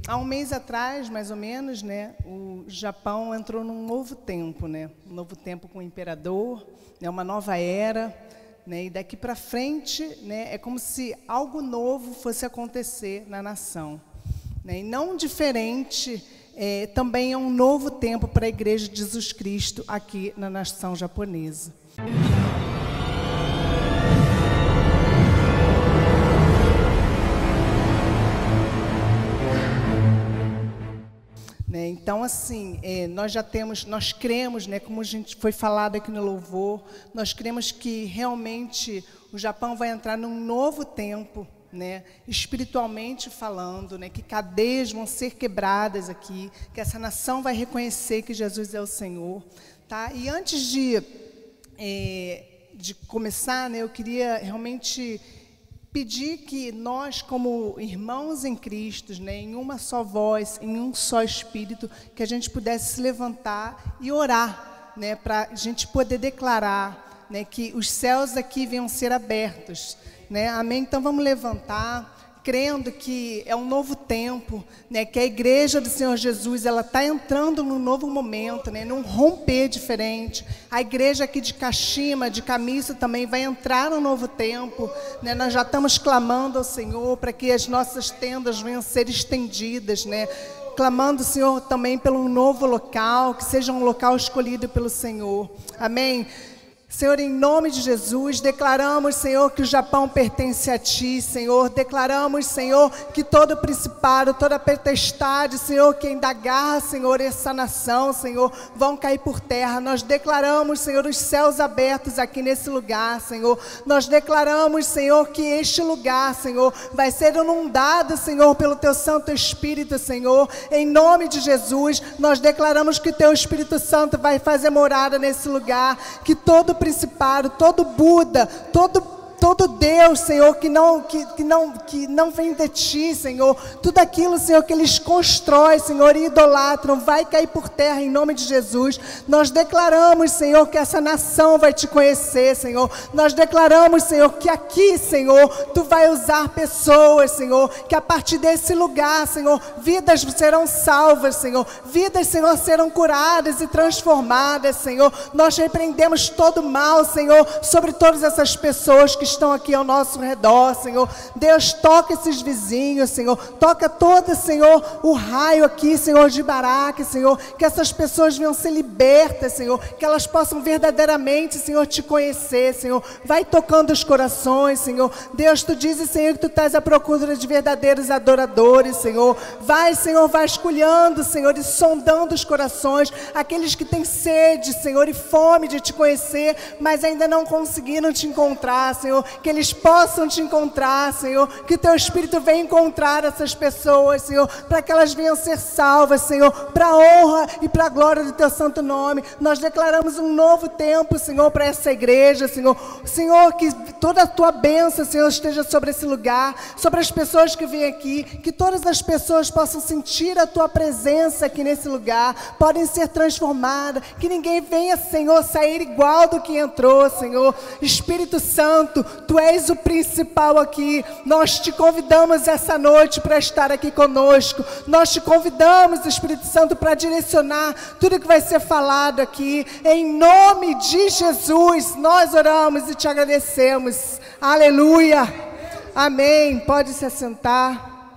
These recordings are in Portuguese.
há um mês atrás, mais ou menos, né, o Japão entrou num novo tempo, né, um novo tempo com o imperador, né, uma nova era, né, e daqui para frente, né, é como se algo novo fosse acontecer na nação, né, e não diferente, também é um novo tempo para a Igreja de Jesus Cristo aqui na nação japonesa. Então, assim, nós cremos, né, como a gente foi falado aqui no louvor, nós cremos que realmente o Japão vai entrar num novo tempo, né, espiritualmente falando, né, que cadeias vão ser quebradas aqui, que essa nação vai reconhecer que Jesus é o Senhor, tá? E antes de começar, né, eu queria realmente pedir que nós, como irmãos em Cristo, né, em uma só voz, em um só Espírito, que a gente pudesse se levantar e orar, né, para a gente poder declarar, né, que os céus aqui venham ser abertos, né, amém? Então vamos levantar, crendo que é um novo tempo, né, que a Igreja do Senhor Jesus, ela está entrando num novo momento, né, num romper diferente. A igreja aqui de Kashima, de Kamisso, também vai entrar num novo tempo, né, nós já estamos clamando ao Senhor para que as nossas tendas venham ser estendidas, né, clamando, Senhor, também pelo novo local, que seja um local escolhido pelo Senhor, amém? Senhor, em nome de Jesus, declaramos, Senhor, que o Japão pertence a Ti, Senhor. Declaramos, Senhor, que todo principado, toda potestade, Senhor, que ainda agarra, Senhor, essa nação, Senhor, vão cair por terra. Nós declaramos, Senhor, os céus abertos aqui nesse lugar, Senhor. Nós declaramos, Senhor, que este lugar, Senhor, vai ser inundado, Senhor, pelo Teu Santo Espírito, Senhor. Em nome de Jesus, nós declaramos que Teu Espírito Santo vai fazer morada nesse lugar, que todo principado, todo Buda, todo Deus, Senhor, que não vem de Ti, Senhor, tudo aquilo, Senhor, que eles constroem, Senhor, e idolatram, vai cair por terra em nome de Jesus. Nós declaramos, Senhor, que essa nação vai Te conhecer, Senhor. Nós declaramos, Senhor, que aqui, Senhor, Tu vai usar pessoas, Senhor, que a partir desse lugar, Senhor, vidas serão salvas, Senhor, vidas, Senhor, serão curadas e transformadas, Senhor. Nós repreendemos todo mal, Senhor, sobre todas essas pessoas que estão aqui ao nosso redor, Senhor. Deus, toca esses vizinhos, Senhor. Toca todo, Senhor, o raio aqui, Senhor, de Baraque, Senhor. Que essas pessoas venham ser libertas, Senhor. Que elas possam verdadeiramente, Senhor, Te conhecer, Senhor. Vai tocando os corações, Senhor. Deus, Tu dizes, Senhor, que Tu estás à procura de verdadeiros adoradores, Senhor. Vai, Senhor, vasculhando, Senhor, e sondando os corações. Aqueles que têm sede, Senhor, e fome de Te conhecer, mas ainda não conseguiram Te encontrar, Senhor. Que eles possam Te encontrar, Senhor, que Teu Espírito venha encontrar essas pessoas, Senhor, para que elas venham ser salvas, Senhor, para a honra e para a glória do Teu santo nome. Nós declaramos um novo tempo, Senhor, para essa igreja, Senhor. Senhor, que toda a Tua bênção, Senhor, esteja sobre esse lugar, sobre as pessoas que vêm aqui, que todas as pessoas possam sentir a Tua presença aqui nesse lugar, podem ser transformadas, que ninguém venha, Senhor, sair igual do que entrou, Senhor. Espírito Santo, Tu és o principal aqui. Nós Te convidamos essa noite para estar aqui conosco. Nós Te convidamos, Espírito Santo, para direcionar tudo que vai ser falado aqui. Em nome de Jesus, nós oramos e Te agradecemos. Aleluia. Amém. Pode se assentar.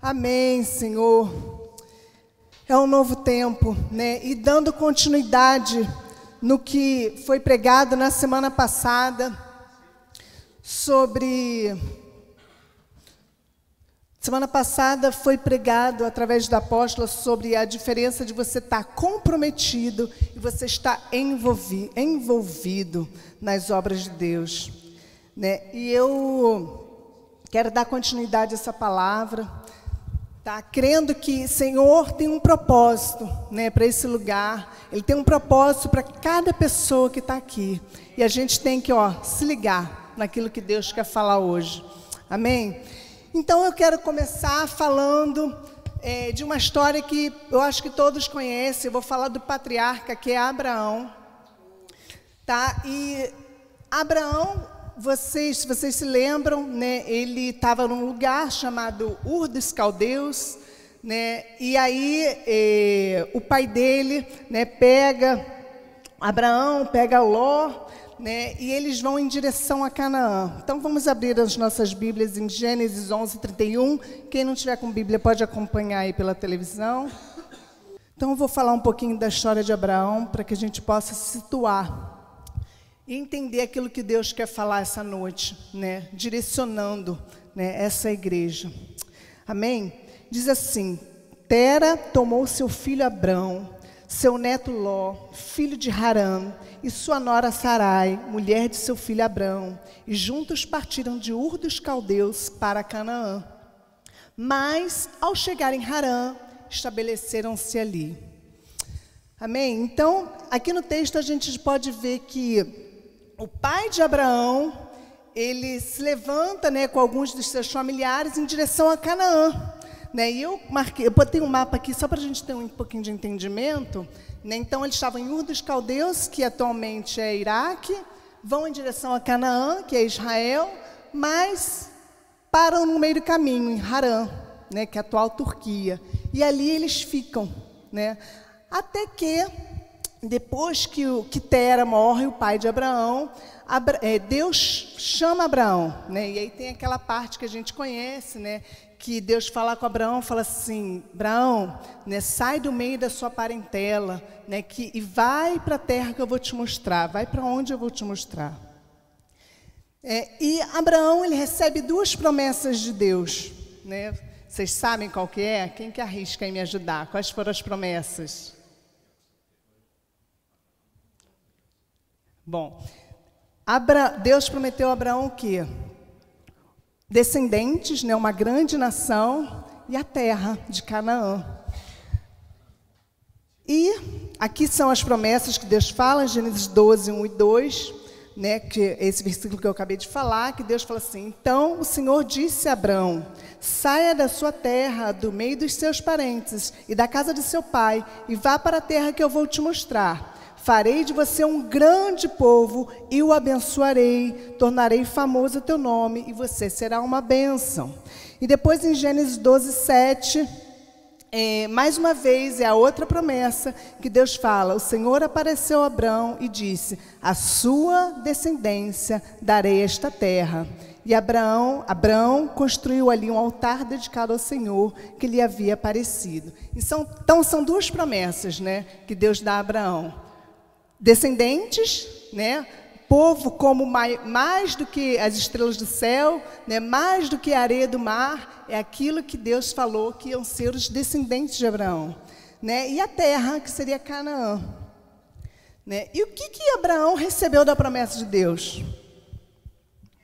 Amém, Senhor. É um novo tempo, né? E dando continuidade no que foi pregado na semana passada, Semana passada foi pregado através da apóstola sobre a diferença de você estar comprometido e você estar envolvido nas obras de Deus, né? E eu quero dar continuidade a essa palavra, tá? Crendo que o Senhor tem um propósito, né, para esse lugar. Ele tem um propósito para cada pessoa que está aqui. E a gente tem que, se ligar naquilo que Deus quer falar hoje. Amém? Então eu quero começar falando de uma história que eu acho que todos conhecem. Eu vou falar do patriarca, que é Abraão. Tá? E Abraão, se vocês se lembram, né, ele estava num lugar chamado Ur dos Caldeus, né? E aí o pai dele, né, pega Abraão, pega Ló, né, e eles vão em direção a Canaã. Então vamos abrir as nossas Bíblias em Gênesis 11:31. Quem não tiver com Bíblia pode acompanhar aí pela televisão. Então eu vou falar um pouquinho da história de Abraão para que a gente possa se situar e entender aquilo que Deus quer falar essa noite, né, direcionando, né, essa igreja. Amém? Diz assim: Tera tomou seu filho Abrão, seu neto Ló, filho de Harã, e sua nora Sarai, mulher de seu filho Abrão, e juntos partiram de Ur dos Caldeus para Canaã. Mas, ao chegar em Harã, estabeleceram-se ali. Amém? Então, aqui no texto a gente pode ver que o pai de Abraão, ele se levanta, né, com alguns dos seus familiares em direção a Canaã. Né, e eu botei um mapa aqui só para a gente ter um pouquinho de entendimento. Né, então, eles estavam em Ur dos Caldeus, que atualmente é Iraque, vão em direção a Canaã, que é Israel, mas param no meio do caminho, em Harã, né, que é a atual Turquia. E ali eles ficam. Né, até que, depois que Tera morre, o pai de Abraão, Deus chama Abraão. Né, e aí tem aquela parte que a gente conhece, né, que Deus fala com Abraão, fala assim: Abraão, né, sai do meio da sua parentela, né, e vai para a terra que eu vou te mostrar, vai para onde eu vou te mostrar. E Abraão, ele recebe duas promessas de Deus. Né? Vocês sabem qual que é? Quem que arrisca em me ajudar? Quais foram as promessas? Bom, Deus prometeu a Abraão o quê? Descendentes, né, uma grande nação, e a terra de Canaã. E aqui são as promessas que Deus fala, em Gênesis 12, 1 e 2, né, que esse versículo que eu acabei de falar, que Deus fala assim: Então o Senhor disse a Abraão: saia da sua terra, do meio dos seus parentes e da casa de seu pai, e vá para a terra que eu vou te mostrar. Farei de você um grande povo e o abençoarei, tornarei famoso o teu nome e você será uma bênção. E depois em Gênesis 12, 7, mais uma vez é a outra promessa que Deus fala: o Senhor apareceu a Abrão e disse: a sua descendência darei esta terra. E Abrão construiu ali um altar dedicado ao Senhor que lhe havia aparecido. Então são duas promessas, né, que Deus dá a Abraão. Descendentes, né? Povo como mais do que as estrelas do céu, né? Mais do que a areia do mar, é aquilo que Deus falou que iam ser os descendentes de Abraão. Né? E a terra, que seria Canaã. Né? E o que Abraão recebeu da promessa de Deus?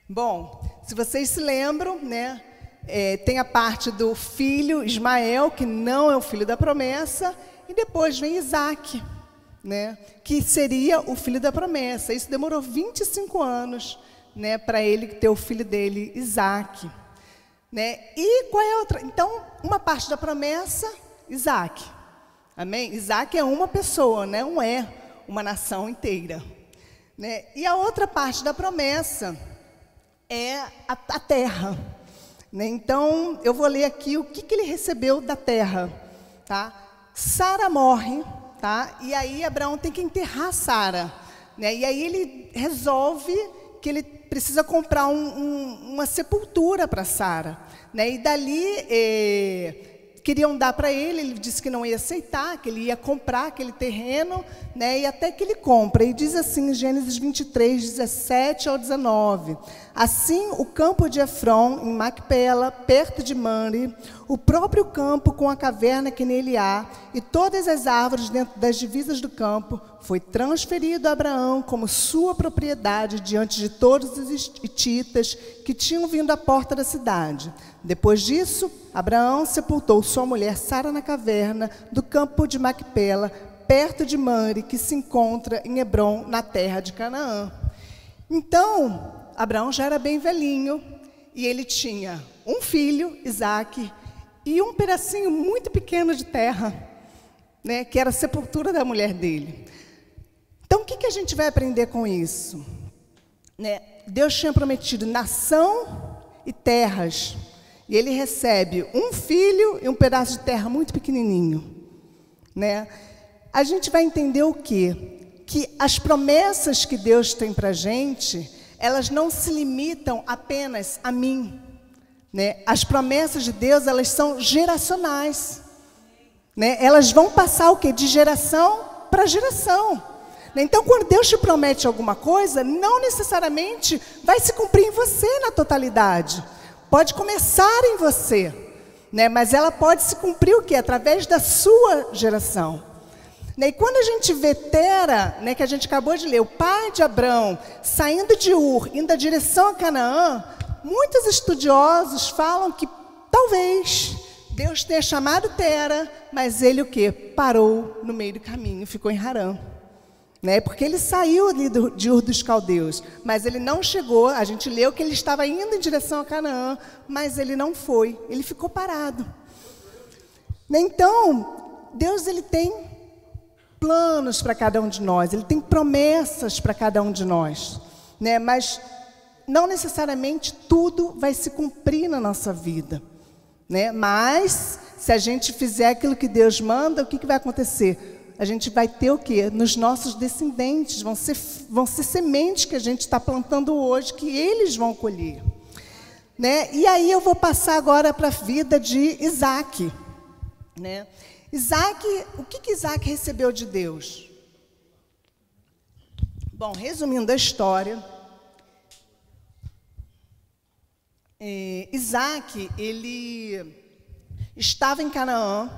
Bom, se vocês se lembram, né? Tem a parte do filho Ismael, que não é o filho da promessa, e depois vem Isaque. Né, que seria o filho da promessa. Isso demorou 25 anos, né, para ele ter o filho dele, Isaque. Né? E qual é a outra? Então, uma parte da promessa, Isaque. Amém? Isaque é uma pessoa, né, não é uma nação inteira. Né? E a outra parte da promessa é a terra. Né? Então, eu vou ler aqui o que ele recebeu da terra. Tá? Sara morre. Tá? E aí Abraão tem que enterrar Sara, né? E aí ele resolve que ele precisa comprar uma sepultura para Sara, né? E dali queriam dar para ele disse que não ia aceitar, que ele ia comprar aquele terreno, né? E até que ele compra. E diz assim em Gênesis 23, 17 ao 19: Assim o campo de Efron, em Macpela, perto de Mamre, o próprio campo com a caverna que nele há, e todas as árvores dentro das divisas do campo, foi transferido a Abraão como sua propriedade diante de todos os hititas que tinham vindo à porta da cidade. Depois disso, Abraão sepultou sua mulher Sara na caverna do campo de Macpela, perto de Mamre, que se encontra em Hebrom, na terra de Canaã. Então, Abraão já era bem velhinho, e ele tinha um filho, Isaque, e um pedacinho muito pequeno de terra, né, que era a sepultura da mulher dele. Então, o que a gente vai aprender com isso? Né, Deus tinha prometido nação e terras. E ele recebe um filho e um pedaço de terra muito pequenininho, né? A gente vai entender o quê? Que as promessas que Deus tem para a gente, elas não se limitam apenas a mim, né? As promessas de Deus, elas são geracionais, né? Elas vão passar o quê? De geração para geração. Então, quando Deus te promete alguma coisa, não necessariamente vai se cumprir em você na totalidade. Pode começar em você, né? Mas ela pode se cumprir o quê? Através da sua geração. E quando a gente vê Tera, né, que a gente acabou de ler, o pai de Abrão, saindo de Ur, indo em direção a Canaã, muitos estudiosos falam que talvez Deus tenha chamado Tera, mas ele o quê? Parou no meio do caminho, ficou em Harã. Né? Porque ele saiu ali de Ur dos Caldeus, mas ele não chegou. A gente leu que ele estava indo em direção a Canaã, mas ele não foi, ele ficou parado. Então, Deus ele tem planos para cada um de nós, ele tem promessas para cada um de nós, né? Mas não necessariamente tudo vai se cumprir na nossa vida, né? Mas se a gente fizer aquilo que Deus manda, o que vai acontecer? A gente vai ter o quê? Nos nossos descendentes, vão ser sementes que a gente está plantando hoje, que eles vão colher. Né? E aí eu vou passar agora para a vida de Isaac. Né? Isaac, o que Isaac recebeu de Deus? Bom, resumindo a história, Isaac, ele estava em Canaã,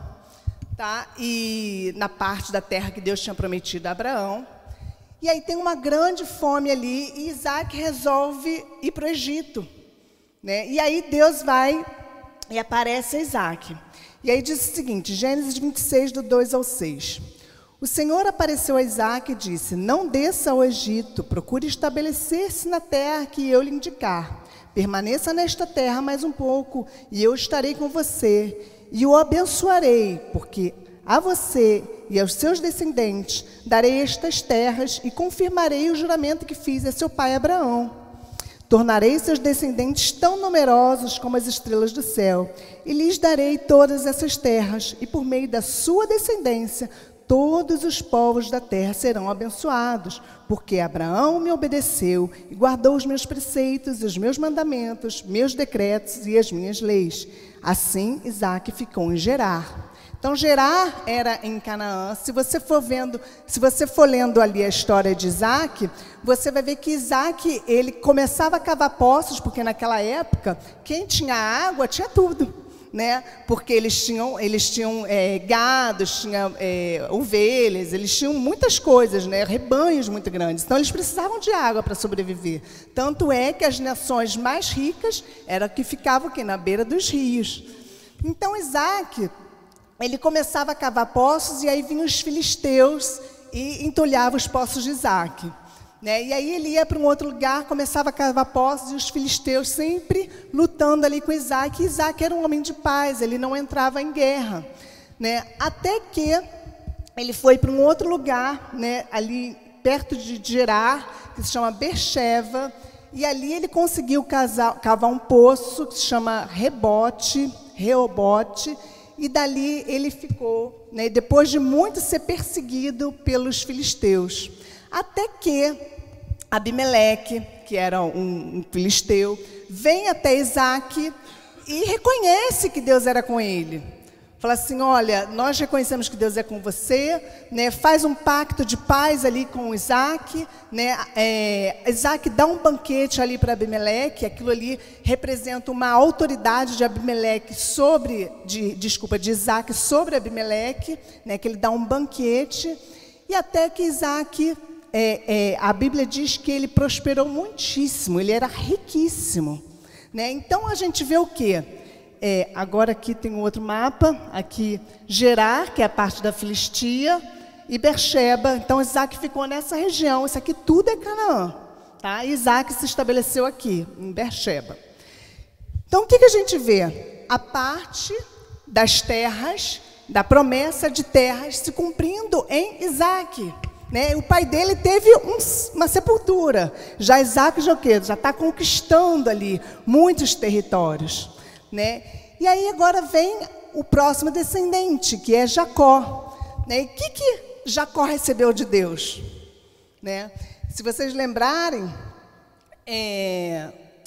tá? E na parte da terra que Deus tinha prometido a Abraão. E aí tem uma grande fome ali, e Isaac resolve ir para o Egito. Né? E aí Deus vai e aparece a Isaac. E aí diz o seguinte, Gênesis 26, do 2 ao 6. O Senhor apareceu a Isaac e disse, não desça ao Egito, procure estabelecer-se na terra que eu lhe indicar. Permaneça nesta terra mais um pouco, e eu estarei com você. E o abençoarei, porque a você e aos seus descendentes darei estas terras e confirmarei o juramento que fiz a seu pai Abraão. Tornarei seus descendentes tão numerosos como as estrelas do céu, e lhes darei todas essas terras, e por meio da sua descendência, todos os povos da terra serão abençoados, porque Abraão me obedeceu e guardou os meus preceitos, os meus mandamentos, meus decretos e as minhas leis. Assim, Isaac ficou em Gerar. Então, Gerar era em Canaã. Se você for lendo ali a história de Isaac, você vai ver que Isaac, ele começava a cavar poços, porque naquela época, quem tinha água tinha tudo, né? Porque eles tinham gados, tinham ovelhas, eles tinham muitas coisas, né? Rebanhos muito grandes. Então, eles precisavam de água para sobreviver. Tanto é que as nações mais ricas eram que ficavam aqui na beira dos rios. Então, Isaac, ele começava a cavar poços, e aí vinham os filisteus e entulhavam os poços de Isaac. Né? E aí ele ia para um outro lugar, começava a cavar poços, e os filisteus sempre lutando ali com Isaac. E Isaac era um homem de paz, ele não entrava em guerra. Né? Até que ele foi para um outro lugar, né, ali perto de Gerar, que se chama Beersheba, e ali ele conseguiu cavar um poço que se chama Rehobote, e dali ele ficou, né, depois de muito ser perseguido pelos filisteus. Até que Abimeleque, que era um filisteu, vem até Isaac e reconhece que Deus era com ele. Fala assim, olha, nós reconhecemos que Deus é com você, né? Faz um pacto de paz ali com Isaac, né? Isaac dá um banquete ali para Abimeleque, aquilo ali representa uma autoridade de Abimeleque de Isaac sobre Abimeleque, né? Que ele dá um banquete, e até que Isaac, a Bíblia diz que ele prosperou muitíssimo, ele era riquíssimo. Né? Então a gente vê o quê? Agora aqui tem um outro mapa, aqui Gerar, que é a parte da Filistia, e Beersheba. Então Isaac ficou nessa região, isso aqui tudo é Canaã. Tá? E Isaac se estabeleceu aqui, em Beersheba. Então o que a gente vê? A parte das terras, da promessa de terras se cumprindo em Isaac. Né? O pai dele teve uma sepultura. Já Isaac já está conquistando ali muitos territórios. né? E aí agora vem o próximo descendente, que é Jacó, né? E o que Jacó recebeu de Deus, né? Se vocês lembrarem,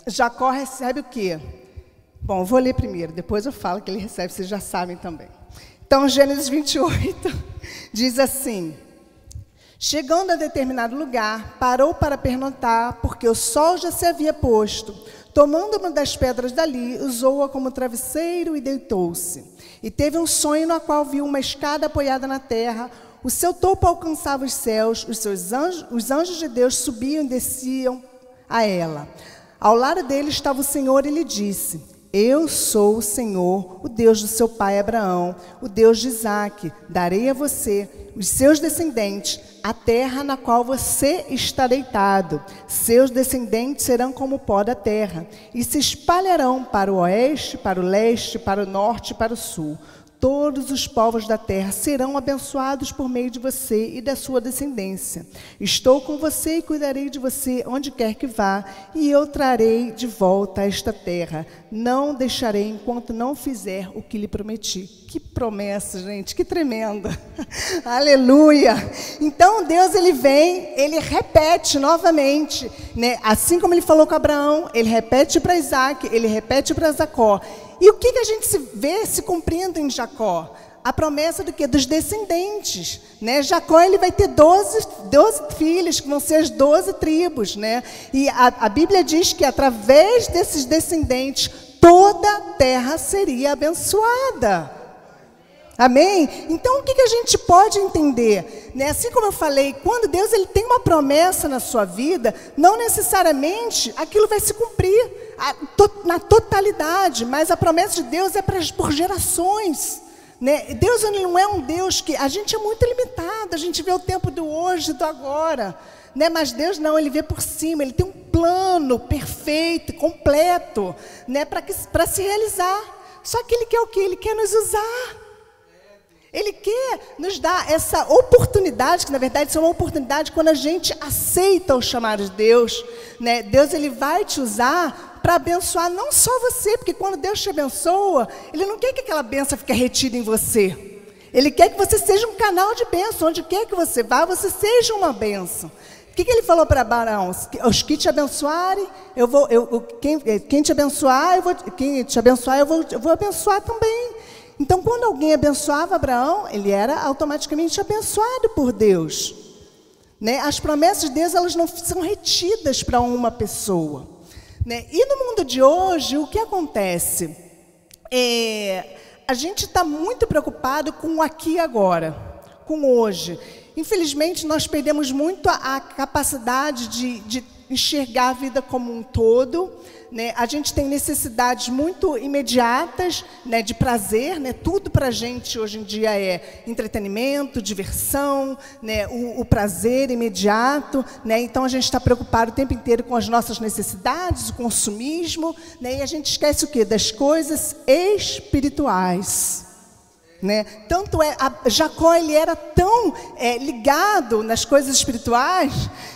Jacó recebe o quê? Bom, eu vou ler primeiro, depois eu falo que ele recebe, vocês já sabem também. Então, Gênesis 28 diz assim: chegando a determinado lugar, parou para pernoitar, porque o sol já se havia posto. Tomando uma das pedras dali, usou-a como travesseiro e deitou-se. E teve um sonho no qual viu uma escada apoiada na terra. O seu topo alcançava os céus, os anjos de Deus subiam e desciam a ela. Ao lado dele estava o Senhor e lhe disse: eu sou o Senhor, o Deus do seu pai Abraão, o Deus de Isaque. Darei a você, os seus descendentes, a terra na qual você está deitado. Seus descendentes serão como o pó da terra, e se espalharão para o oeste, para o leste, para o norte e para o sul. Todos os povos da terra serão abençoados por meio de você e da sua descendência. Estou com você e cuidarei de você onde quer que vá, e eu trarei de volta a esta terra. Não deixarei enquanto não fizer o que lhe prometi. Que promessa, gente, que tremenda. Aleluia. Então Deus, ele vem, ele repete novamente, né? Assim como ele falou com Abraão, ele repete para Isaque, ele repete para Jacó. E o que a gente vê se cumprindo em Jacó? A promessa do quê? Dos descendentes, né? Jacó, ele vai ter 12 filhos, que vão ser as 12 tribos, né? E a Bíblia diz que através desses descendentes, toda a terra seria abençoada. Amém? Então, o que a gente pode entender? Né? Assim como eu falei, quando Deus, ele tem uma promessa na sua vida, não necessariamente aquilo vai se cumprir na totalidade, mas a promessa de Deus é por gerações. Né? Deus, ele não é um Deus que... A gente é muito limitado, a gente vê o tempo do hoje, do agora. Né? Mas Deus não, ele vê por cima, ele tem um plano perfeito, completo, né? Para se realizar. Só que ele quer o quê? Ele quer nos usar. Ele quer nos dar essa oportunidade, que na verdade isso é uma oportunidade quando a gente aceita o chamado de Deus, né? Deus, ele vai te usar para abençoar não só você, porque quando Deus te abençoa, ele não quer que aquela bênção fique retida em você. Ele quer que você seja um canal de bênção, onde quer que você vá, você seja uma bênção. O que ele falou para Abraão? Os que te abençoarem, quem te abençoar, eu vou abençoar também. Então, quando alguém abençoava Abraão, ele era automaticamente abençoado por Deus. Né? As promessas de Deus, elas não são retidas para uma pessoa. Né? E no mundo de hoje, o que acontece? A gente está muito preocupado com o aqui e agora, com hoje. Infelizmente, nós perdemos muito a capacidade de enxergar a vida como um todo. Né? A gente tem necessidades muito imediatas, né, de prazer, né? Tudo para a gente hoje em dia é entretenimento, diversão, né? O prazer imediato. Né? Então a gente está preocupado o tempo inteiro com as nossas necessidades, o consumismo, né? E a gente esquece o quê? Das coisas espirituais. Né? Tanto Jacó, ele era tão ligado nas coisas espirituais,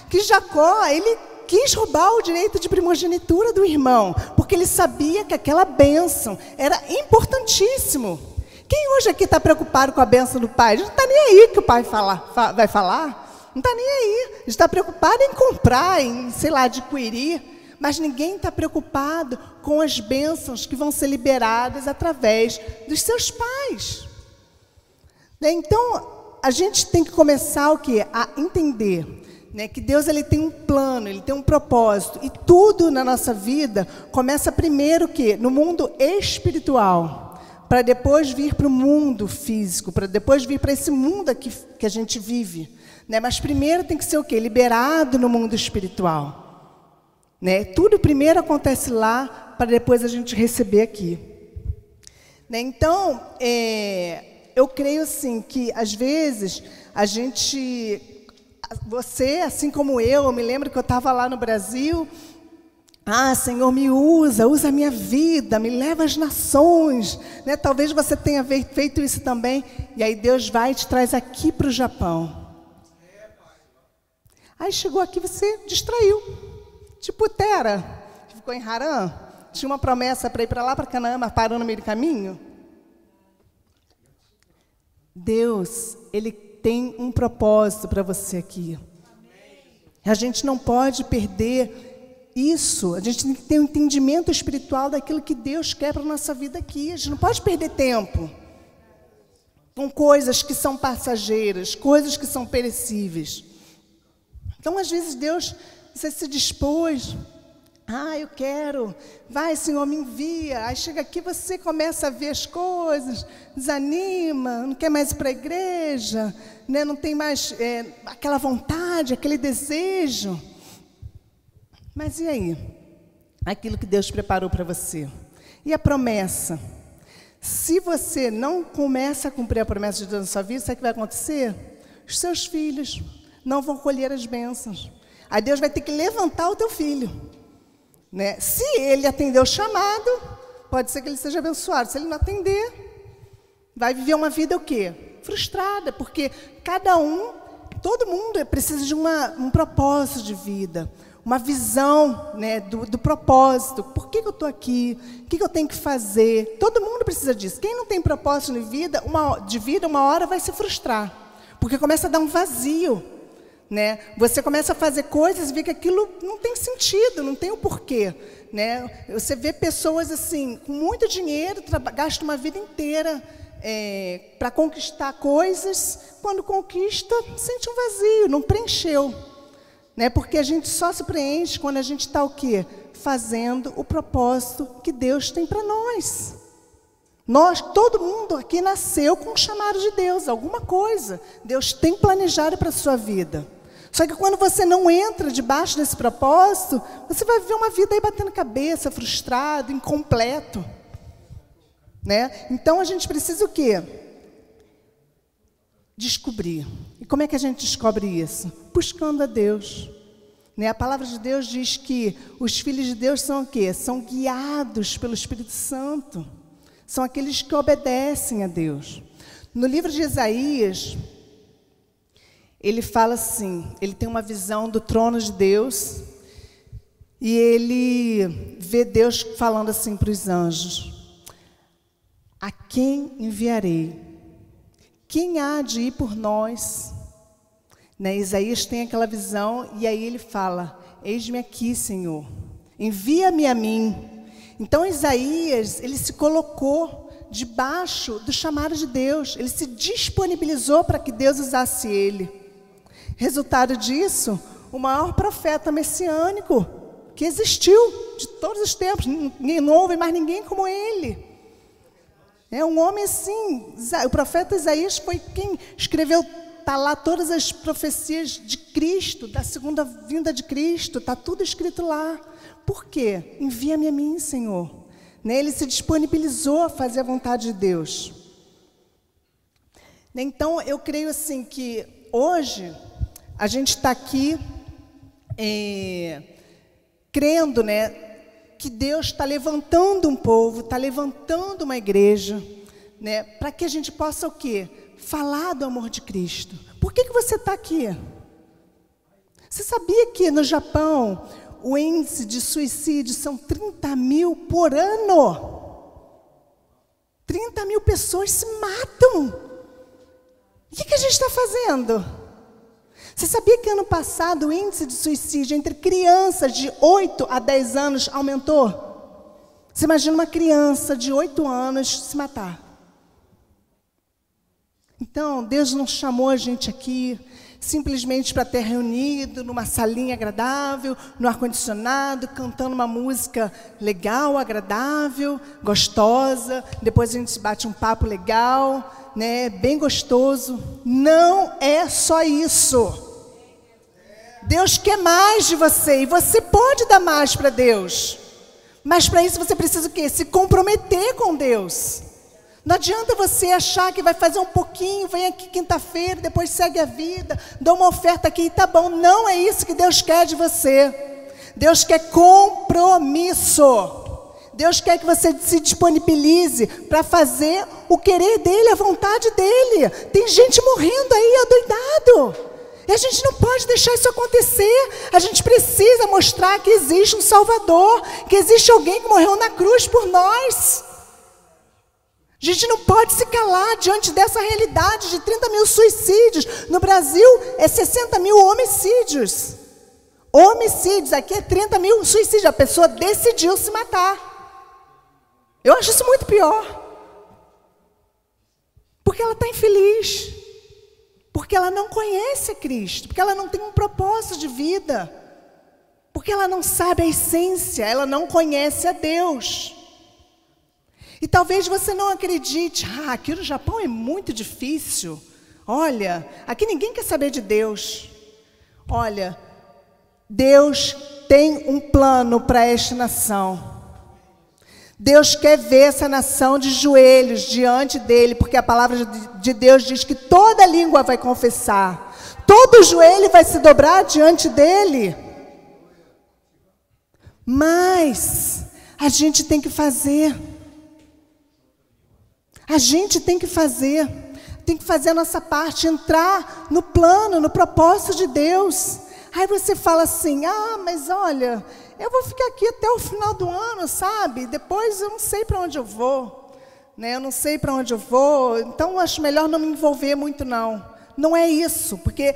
que Jacó, ele quis roubar o direito de primogenitura do irmão, porque ele sabia que aquela bênção era importantíssimo. Quem hoje aqui está preocupado com a bênção do pai? Não está nem aí que o pai vai falar. Não está nem aí. Está preocupado em comprar, em, sei lá, adquirir. Mas ninguém está preocupado com as bênçãos que vão ser liberadas através dos seus pais. Então, a gente tem que começar o quê? A entender, né, que Deus, ele tem um plano, ele tem um propósito. E tudo na nossa vida começa primeiro o quê? No mundo espiritual, para depois vir para o mundo físico, para depois vir para esse mundo aqui que a gente vive. Né? Mas primeiro tem que ser o quê? Liberado no mundo espiritual. Né? Tudo primeiro acontece lá, para depois a gente receber aqui. Né? Então, eu creio assim, que às vezes a gente... Você, assim como eu me lembro que eu estava lá no Brasil. Senhor, me usa a minha vida, me leva às nações. Né? Talvez você tenha feito isso também. E aí Deus vai e te traz aqui para o Japão. Aí chegou aqui, você distraiu. Tipo Tera, que ficou em Harã. tinha uma promessa para ir para lá, para Canaã, mas parou no meio do caminho. Deus, Ele tem um propósito para você aqui. A gente não pode perder isso. A gente tem que ter um entendimento espiritual daquilo que Deus quer para a nossa vida aqui. A gente não pode perder tempo com coisas que são passageiras, coisas que são perecíveis. Então, às vezes, Deus, você se dispôs, eu quero, vai, Senhor, me envia. Aí chega aqui, você começa a ver as coisas, desanima, não quer mais ir para a igreja, né? Não tem mais aquela vontade, aquele desejo. Mas e aí? Aquilo que Deus preparou para você. E a promessa? Se você não começa a cumprir a promessa de Deus na sua vida, sabe o que vai acontecer? Os seus filhos não vão colher as bênçãos. Aí Deus vai ter que levantar o teu filho, né? Se ele atender o chamado, pode ser que ele seja abençoado. Se ele não atender, vai viver uma vida o quê? Frustrada, porque todo mundo precisa de um propósito de vida, uma visão, né, do propósito. Por que eu estou aqui? O que eu tenho que fazer? Todo mundo precisa disso. Quem não tem propósito de vida, uma hora vai se frustrar, porque começa a dar um vazio, né? Você começa a fazer coisas e vê que aquilo não tem sentido, não tem o porquê, né? Você vê pessoas assim, com muito dinheiro, gasta uma vida inteira para conquistar coisas, quando conquista, sente um vazio, não preencheu, né? Porque a gente só se preenche quando a gente está o quê? Fazendo o propósito que Deus tem para nós. Todo mundo aqui nasceu com um chamado de Deus, alguma coisa Deus tem planejado para a sua vida. Só que quando você não entra debaixo desse propósito, você vai viver uma vida aí batendo cabeça, frustrado, incompleto, né? Então a gente precisa o quê? Descobrir. E como é que a gente descobre isso? Buscando a Deus, né? A palavra de Deus diz que os filhos de Deus são o quê? São guiados pelo Espírito Santo. São aqueles que obedecem a Deus. No livro de Isaías, ele fala assim, ele tem uma visão do trono de Deus, e ele vê Deus falando assim para os anjos: a quem enviarei? Quem há de ir por nós? Né? Isaías tem aquela visão, e aí ele fala: eis-me aqui, Senhor, envia-me a mim. Então Isaías, ele se colocou debaixo do chamado de Deus, ele se disponibilizou para que Deus usasse ele. Resultado disso, o maior profeta messiânico que existiu de todos os tempos, não houve mais ninguém como ele. É um homem assim, o profeta Isaías foi quem escreveu, está lá todas as profecias de Cristo, da segunda vinda de Cristo, está tudo escrito lá. Por quê? Envia-me a mim, Senhor. Né? Ele se disponibilizou a fazer a vontade de Deus. Então, eu creio assim que hoje a gente está aqui crendo, né, que Deus está levantando um povo, está levantando uma igreja, né, para que a gente possa o quê? Falar do amor de Cristo. Por que você está aqui? Você sabia que no Japão o índice de suicídio são 30 mil por ano? 30 mil pessoas se matam. O que a gente está fazendo? Você sabia que ano passado o índice de suicídio entre crianças de 8 a 10 anos aumentou? Você imagina uma criança de 8 anos se matar. Então, Deus não chamou a gente aqui simplesmente para ter reunido numa salinha agradável, no ar-condicionado, cantando uma música legal, agradável, gostosa. Depois a gente bate um papo legal, né, bem gostoso. Não é só isso. Deus quer mais de você e você pode dar mais para Deus. Mas para isso você precisa o quê? Se comprometer com Deus. Não adianta você achar que vai fazer um pouquinho, vem aqui quinta-feira, depois segue a vida, dá uma oferta aqui e tá bom. Não é isso que Deus quer de você. Deus quer compromisso. Deus quer que você se disponibilize para fazer o querer dele, a vontade dele. Tem gente morrendo aí, adoidado. E a gente não pode deixar isso acontecer. A gente precisa mostrar que existe um Salvador, que existe alguém que morreu na cruz por nós. A gente não pode se calar diante dessa realidade de 30 mil suicídios. No Brasil, é 60 mil homicídios. Homicídios, aqui é 30 mil suicídios. A pessoa decidiu se matar. Eu acho isso muito pior. Porque ela está infeliz. Porque ela não conhece a Cristo. Porque ela não tem um propósito de vida. Porque ela não sabe a essência. Ela não conhece a Deus. E talvez você não acredite, aqui no Japão é muito difícil. Olha, aqui ninguém quer saber de Deus. Olha, Deus tem um plano para esta nação. Deus quer ver essa nação de joelhos diante dele, porque a palavra de Deus diz que toda língua vai confessar, todo joelho vai se dobrar diante dele. Mas a gente tem que fazer. A gente tem que fazer a nossa parte, entrar no plano, no propósito de Deus. Aí você fala assim, mas olha, eu vou ficar aqui até o final do ano, sabe? Depois eu não sei para onde eu vou, né? Eu não sei para onde eu vou, então acho melhor não me envolver muito não. Não é isso, porque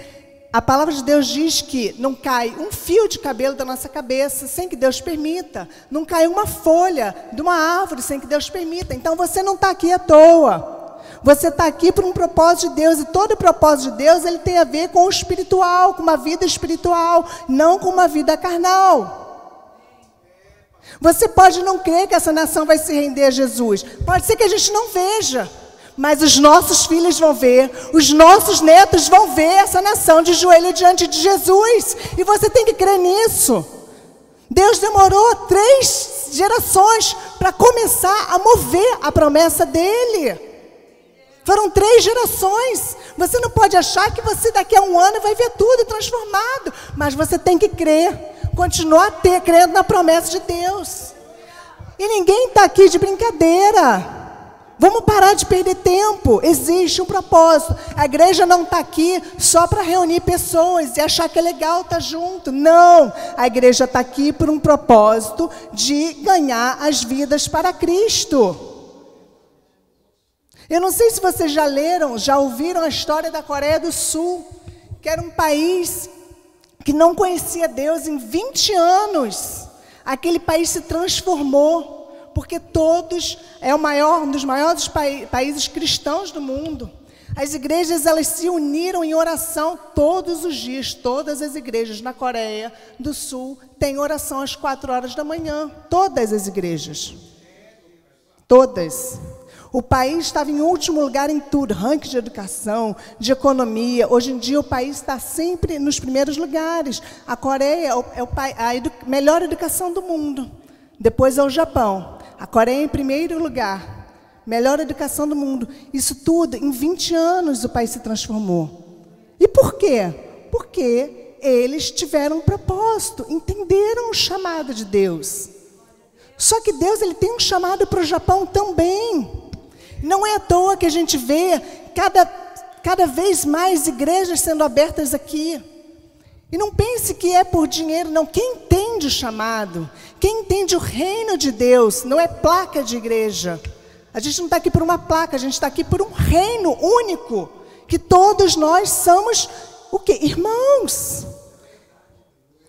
a palavra de Deus diz que não cai um fio de cabelo da nossa cabeça sem que Deus permita. Não cai uma folha de uma árvore sem que Deus permita. Então você não está aqui à toa. Você está aqui por um propósito de Deus. E todo o propósito de Deus, ele tem a ver com o espiritual, com uma vida espiritual, não com uma vida carnal. Você pode não crer que essa nação vai se render a Jesus. Pode ser que a gente não veja. Mas os nossos filhos vão ver, os nossos netos vão ver essa nação de joelho diante de Jesus. E você tem que crer nisso. Deus demorou 3 gerações para começar a mover a promessa dele. Foram 3 gerações. Você não pode achar que você daqui a um ano vai ver tudo transformado. Mas você tem que crer, continuar crendo na promessa de Deus. E ninguém está aqui de brincadeira. Vamos parar de perder tempo. Existe um propósito. A igreja não está aqui só para reunir pessoas e achar que é legal estar junto. Não. A igreja está aqui por um propósito de ganhar as vidas para Cristo. Eu não sei se vocês já leram, já ouviram a história da Coreia do Sul, que era um país que não conhecia Deus em 20 anos. Aquele país se transformou. Porque é um dos maiores países cristãos do mundo. As igrejas, elas se uniram em oração todos os dias. Todas as igrejas na Coreia do Sul têm oração às 4 horas da manhã. Todas as igrejas. Todas. O país estava em último lugar em tudo. Ranking de educação, de economia. Hoje em dia o país está sempre nos primeiros lugares. A Coreia é a melhor educação do mundo. Depois é o Japão. A Coreia em primeiro lugar, melhor educação do mundo. Isso tudo, em 20 anos o país se transformou. E por quê? Porque eles tiveram um propósito, entenderam o chamado de Deus. Só que Deus, ele tem um chamado para o Japão também. Não é à toa que a gente vê cada vez mais igrejas sendo abertas aqui. E não pense que é por dinheiro, não. Quem entende o chamado, quem entende o reino de Deus, não é placa de igreja. A gente não está aqui por uma placa, a gente está aqui por um reino único, que todos nós somos o quê? Irmãos.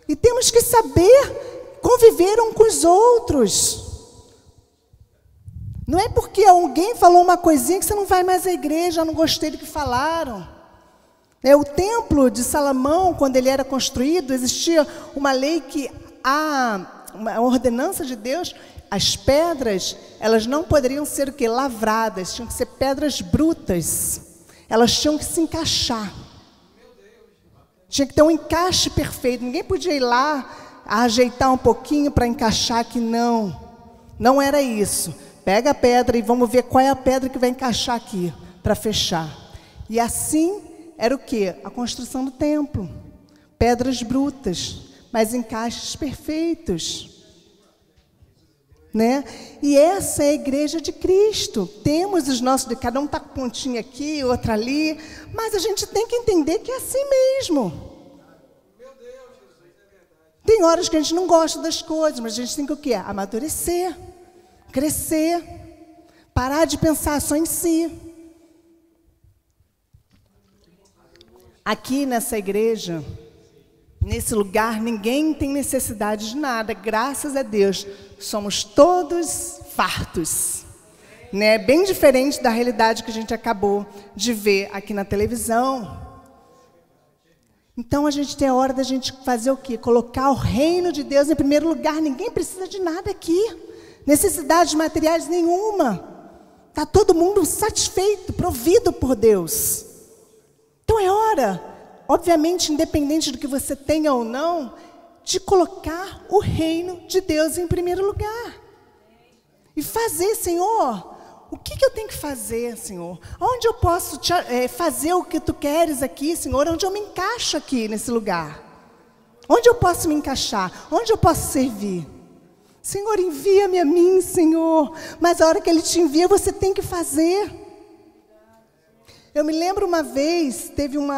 E temos que saber conviver uns com os outros. Não é porque alguém falou uma coisinha que você não vai mais à igreja, eu não gostei do que falaram. O templo de Salomão, quando ele era construído, existia uma lei que uma ordenança de Deus, as pedras, elas não poderiam ser o quê? Lavradas, tinham que ser pedras brutas. Elas tinham que se encaixar. Tinha que ter um encaixe perfeito. Ninguém podia ir lá, ajeitar um pouquinho para encaixar, que não. Não era isso. Pega a pedra e vamos ver qual é a pedra que vai encaixar aqui, para fechar. E assim era o quê? A construção do templo. Pedras brutas, mas encaixes perfeitos. né? E essa é a igreja de Cristo. Temos os nossos, cada um está com pontinho aqui, outra ali, mas a gente tem que entender que é assim mesmo. Tem horas que a gente não gosta das coisas, mas a gente tem que o quê? Amadurecer, crescer, parar de pensar só em si. Aqui nessa igreja, nesse lugar, ninguém tem necessidade de nada, graças a Deus. Somos todos fartos, né? Bem diferente da realidade que a gente acabou de ver aqui na televisão. Então, a gente tem a hora da gente fazer o quê? Colocar o reino de Deus em primeiro lugar. Ninguém precisa de nada aqui. Necessidades materiais nenhuma. Está todo mundo satisfeito, provido por Deus. Então, é hora, obviamente, independente do que você tenha ou não, de colocar o reino de Deus em primeiro lugar. E fazer, Senhor, o que eu tenho que fazer, Senhor? Onde eu posso fazer o que Tu queres aqui, Senhor? Onde eu me encaixo aqui nesse lugar? Onde eu posso me encaixar? Onde eu posso servir? Senhor, envia-me a mim, Senhor. Mas a hora que Ele te envia, você tem que fazer. Eu me lembro uma vez, teve um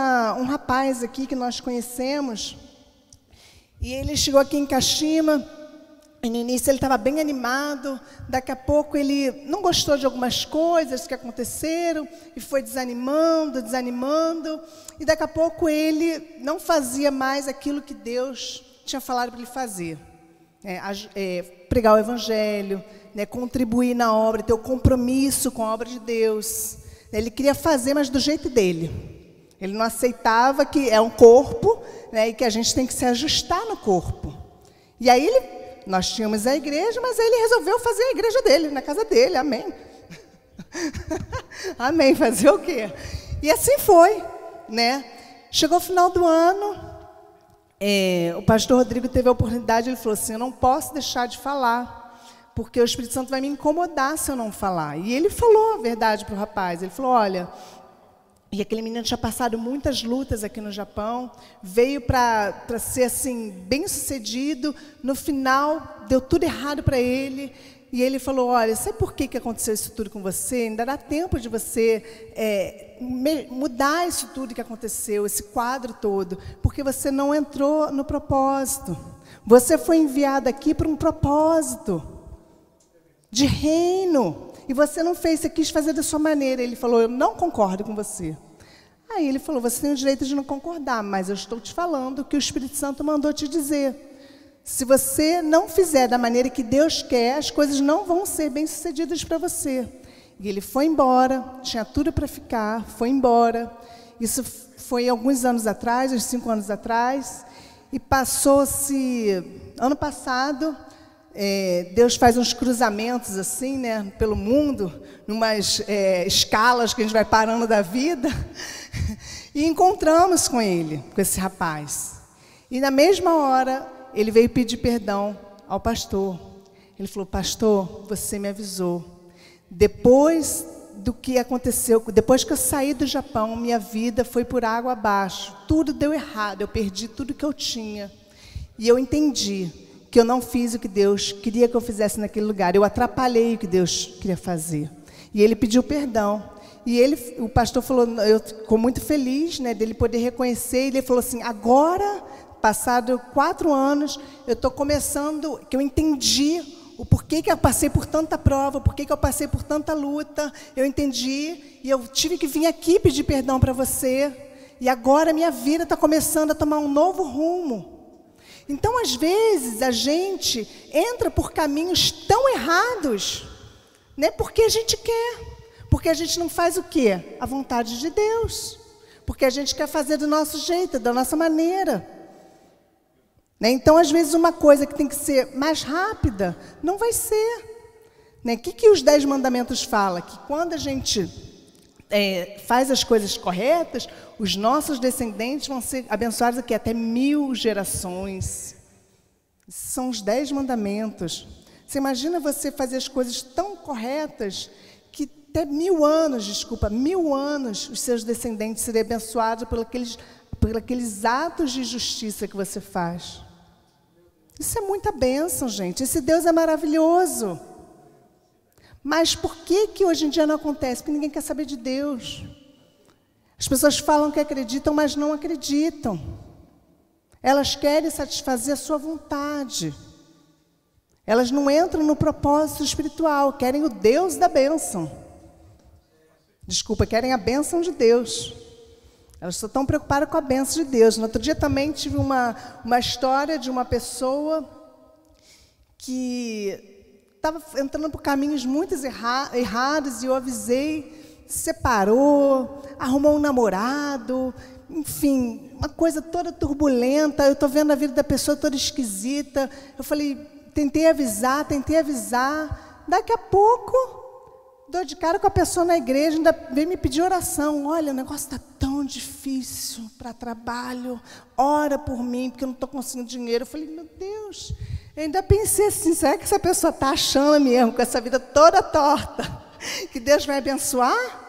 rapaz aqui que nós conhecemos, e ele chegou aqui em Kashima. E no início ele estava bem animado, daqui a pouco ele não gostou de algumas coisas que aconteceram e foi desanimando, e daqui a pouco ele não fazia mais aquilo que Deus tinha falado para ele fazer. Pregar o Evangelho, né, contribuir na obra, ter o compromisso com a obra de Deus. Ele queria fazer, mas do jeito dele. Ele não aceitava que é um corpo, né, e que a gente tem que se ajustar no corpo. E aí nós tínhamos a igreja, mas ele resolveu fazer a igreja dele, na casa dele, amém. Amém, fazer o quê? E assim foi, né? Chegou o final do ano, o pastor Rodrigo teve a oportunidade, ele falou assim, eu não posso deixar de falar, porque o Espírito Santo vai me incomodar se eu não falar. E ele falou a verdade para o rapaz, ele falou, olha... E aquele menino tinha passado muitas lutas aqui no Japão, veio para ser assim, bem sucedido, no final deu tudo errado para ele, e ele falou, olha, sabe por que aconteceu isso tudo com você? Ainda dá tempo de você mudar isso tudo que aconteceu, esse quadro todo, porque você não entrou no propósito. Você foi enviado aqui para um propósito de reino. E você não fez, você quis fazer da sua maneira. Ele falou, eu não concordo com você. Aí ele falou, você tem o direito de não concordar, mas eu estou te falando o que o Espírito Santo mandou te dizer. Se você não fizer da maneira que Deus quer, as coisas não vão ser bem-sucedidas para você. E ele foi embora, tinha tudo para ficar, foi embora. Isso foi alguns anos atrás, uns 5 anos atrás. E passou-se, ano passado... Deus faz uns cruzamentos assim, né, pelo mundo, numas escalas que a gente vai parando da vida, e encontramos com ele, com esse rapaz. E na mesma hora, ele veio pedir perdão ao pastor. Ele falou, pastor, você me avisou. Depois do que aconteceu, depois que eu saí do Japão, minha vida foi por água abaixo. Tudo deu errado, eu perdi tudo que eu tinha. E eu entendi que eu não fiz o que Deus queria que eu fizesse naquele lugar. Eu atrapalhei o que Deus queria fazer. E ele pediu perdão. E o pastor falou, eu ficou muito feliz, né, dele poder reconhecer. E ele falou assim, agora, passado 4 anos, eu estou começando, que eu entendi o porquê que eu passei por tanta prova, porquê que eu passei por tanta luta. Eu entendi e eu tive que vir aqui pedir perdão para você. E agora minha vida está começando a tomar um novo rumo. Então, às vezes, a gente entra por caminhos tão errados, né, porque a gente quer, porque a gente não faz o quê? A vontade de Deus, porque a gente quer fazer do nosso jeito, da nossa maneira. Né? Então, às vezes, uma coisa que tem que ser mais rápida, não vai ser. Né? O que os 10 mandamentos falam? Que quando a gente faz as coisas corretas, os nossos descendentes vão ser abençoados aqui até 1000 gerações. São os 10 mandamentos. Você imagina você fazer as coisas tão corretas que até 1000 anos, 1000 anos, os seus descendentes serem abençoados por aqueles atos de justiça que você faz. Isso é muita bênção, gente. Esse Deus é maravilhoso. Mas por que hoje em dia não acontece? Porque ninguém quer saber de Deus. As pessoas falam que acreditam, mas não acreditam. Elas querem satisfazer a sua vontade. Elas não entram no propósito espiritual, querem o Deus da bênção. Desculpa, querem a bênção de Deus. Elas só estão preocupadas com a bênção de Deus. No outro dia também tive uma história de uma pessoa que estava entrando por caminhos muito errados, e eu avisei, separou, arrumou um namorado, enfim, uma coisa toda turbulenta. Eu estou vendo a vida da pessoa toda esquisita. Eu falei, tentei avisar. Daqui a pouco, dou de cara com a pessoa na igreja, ainda veio me pedir oração. Olha, o negócio está tão difícil para trabalho, ora por mim, porque eu não estou conseguindo dinheiro. Eu falei, meu Deus, eu ainda pensei assim, será que essa pessoa está achando mesmo, com essa vida toda torta, que Deus vai abençoar?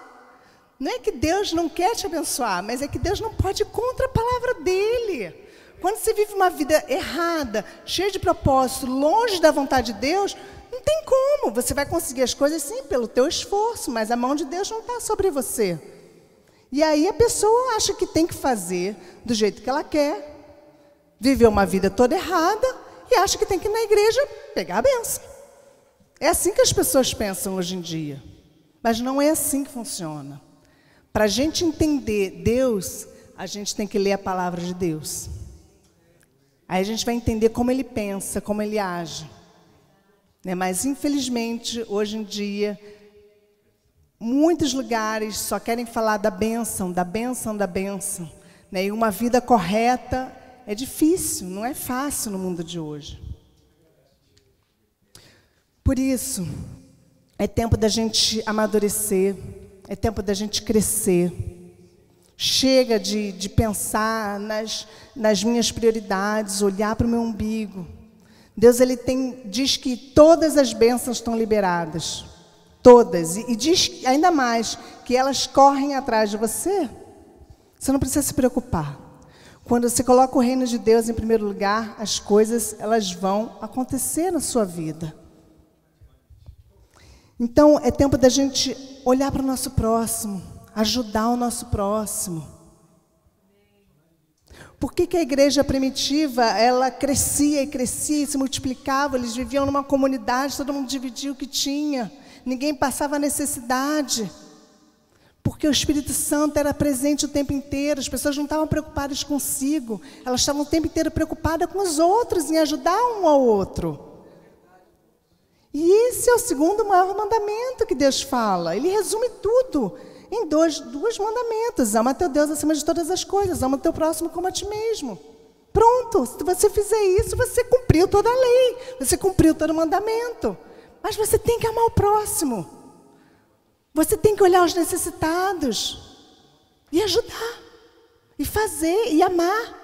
Não é que Deus não quer te abençoar, mas é que Deus não pode ir contra a palavra dele. Quando você vive uma vida errada, cheia de propósito, longe da vontade de Deus, não tem como. Você vai conseguir as coisas sim pelo teu esforço, mas a mão de Deus não está sobre você. E aí a pessoa acha que tem que fazer do jeito que ela quer, viver uma vida toda errada, e acha que tem que ir na igreja pegar a bênção. É assim que as pessoas pensam hoje em dia. Mas não é assim que funciona. Para a gente entender Deus, a gente tem que ler a palavra de Deus. Aí a gente vai entender como Ele pensa, como Ele age. Mas infelizmente, hoje em dia, muitos lugares só querem falar da bênção, da bênção, da bênção. E uma vida correta é difícil, não é fácil no mundo de hoje. Por isso, é tempo da gente amadurecer, é tempo da gente crescer. Chega de pensar nas minhas prioridades, olhar para o meu umbigo. Deus diz que todas as bênçãos estão liberadas. Todas. E diz ainda mais, que elas correm atrás de você. Você não precisa se preocupar. Quando você coloca o reino de Deus em primeiro lugar, as coisas elas vão acontecer na sua vida. Então, é tempo da gente olhar para o nosso próximo, ajudar o nosso próximo. Por que a igreja primitiva, ela crescia e se multiplicava? Eles viviam numa comunidade, todo mundo dividia o que tinha, ninguém passava necessidade. Porque o Espírito Santo era presente o tempo inteiro, as pessoas não estavam preocupadas consigo, elas estavam o tempo inteiro preocupadas com os outros, em ajudar um ao outro. E esse é o segundo maior mandamento que Deus fala. Ele resume tudo em dois mandamentos. Ama teu Deus acima de todas as coisas, ama teu próximo como a ti mesmo. Pronto, se você fizer isso, você cumpriu toda a lei, você cumpriu todo o mandamento. Mas você tem que amar o próximo. Você tem que olhar os necessitados e ajudar, e fazer, e amar.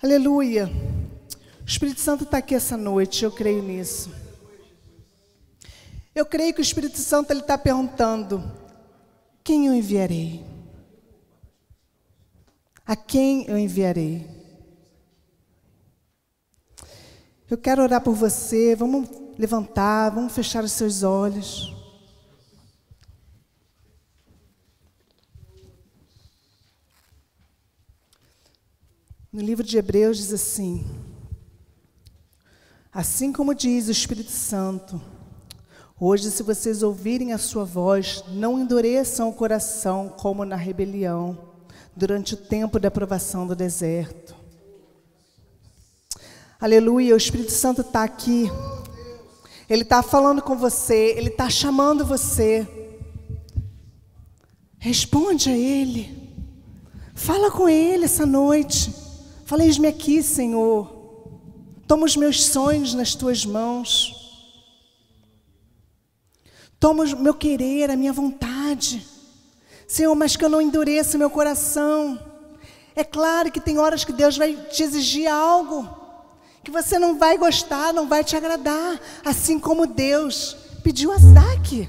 Aleluia. O Espírito Santo está aqui essa noite, eu creio nisso. Eu creio que o Espírito Santo está perguntando, quem eu enviarei? A quem eu enviarei? Eu quero orar por você, vamos levantar, vamos fechar os seus olhos. No livro de Hebreus diz assim: assim como diz o Espírito Santo, hoje, se vocês ouvirem a sua voz, não endureçam o coração como na rebelião, durante o tempo da provação do deserto. Aleluia, o Espírito Santo está aqui. Ele está falando com você, Ele está chamando você. Responde a Ele. Fala com Ele essa noite. Fala, eis-me aqui, Senhor. Toma os meus sonhos nas tuas mãos. Toma o meu querer, a minha vontade. Senhor, mas que eu não endureça o meu coração. É claro que tem horas que Deus vai te exigir algo que você não vai gostar, não vai te agradar. Assim como Deus pediu a Isaque.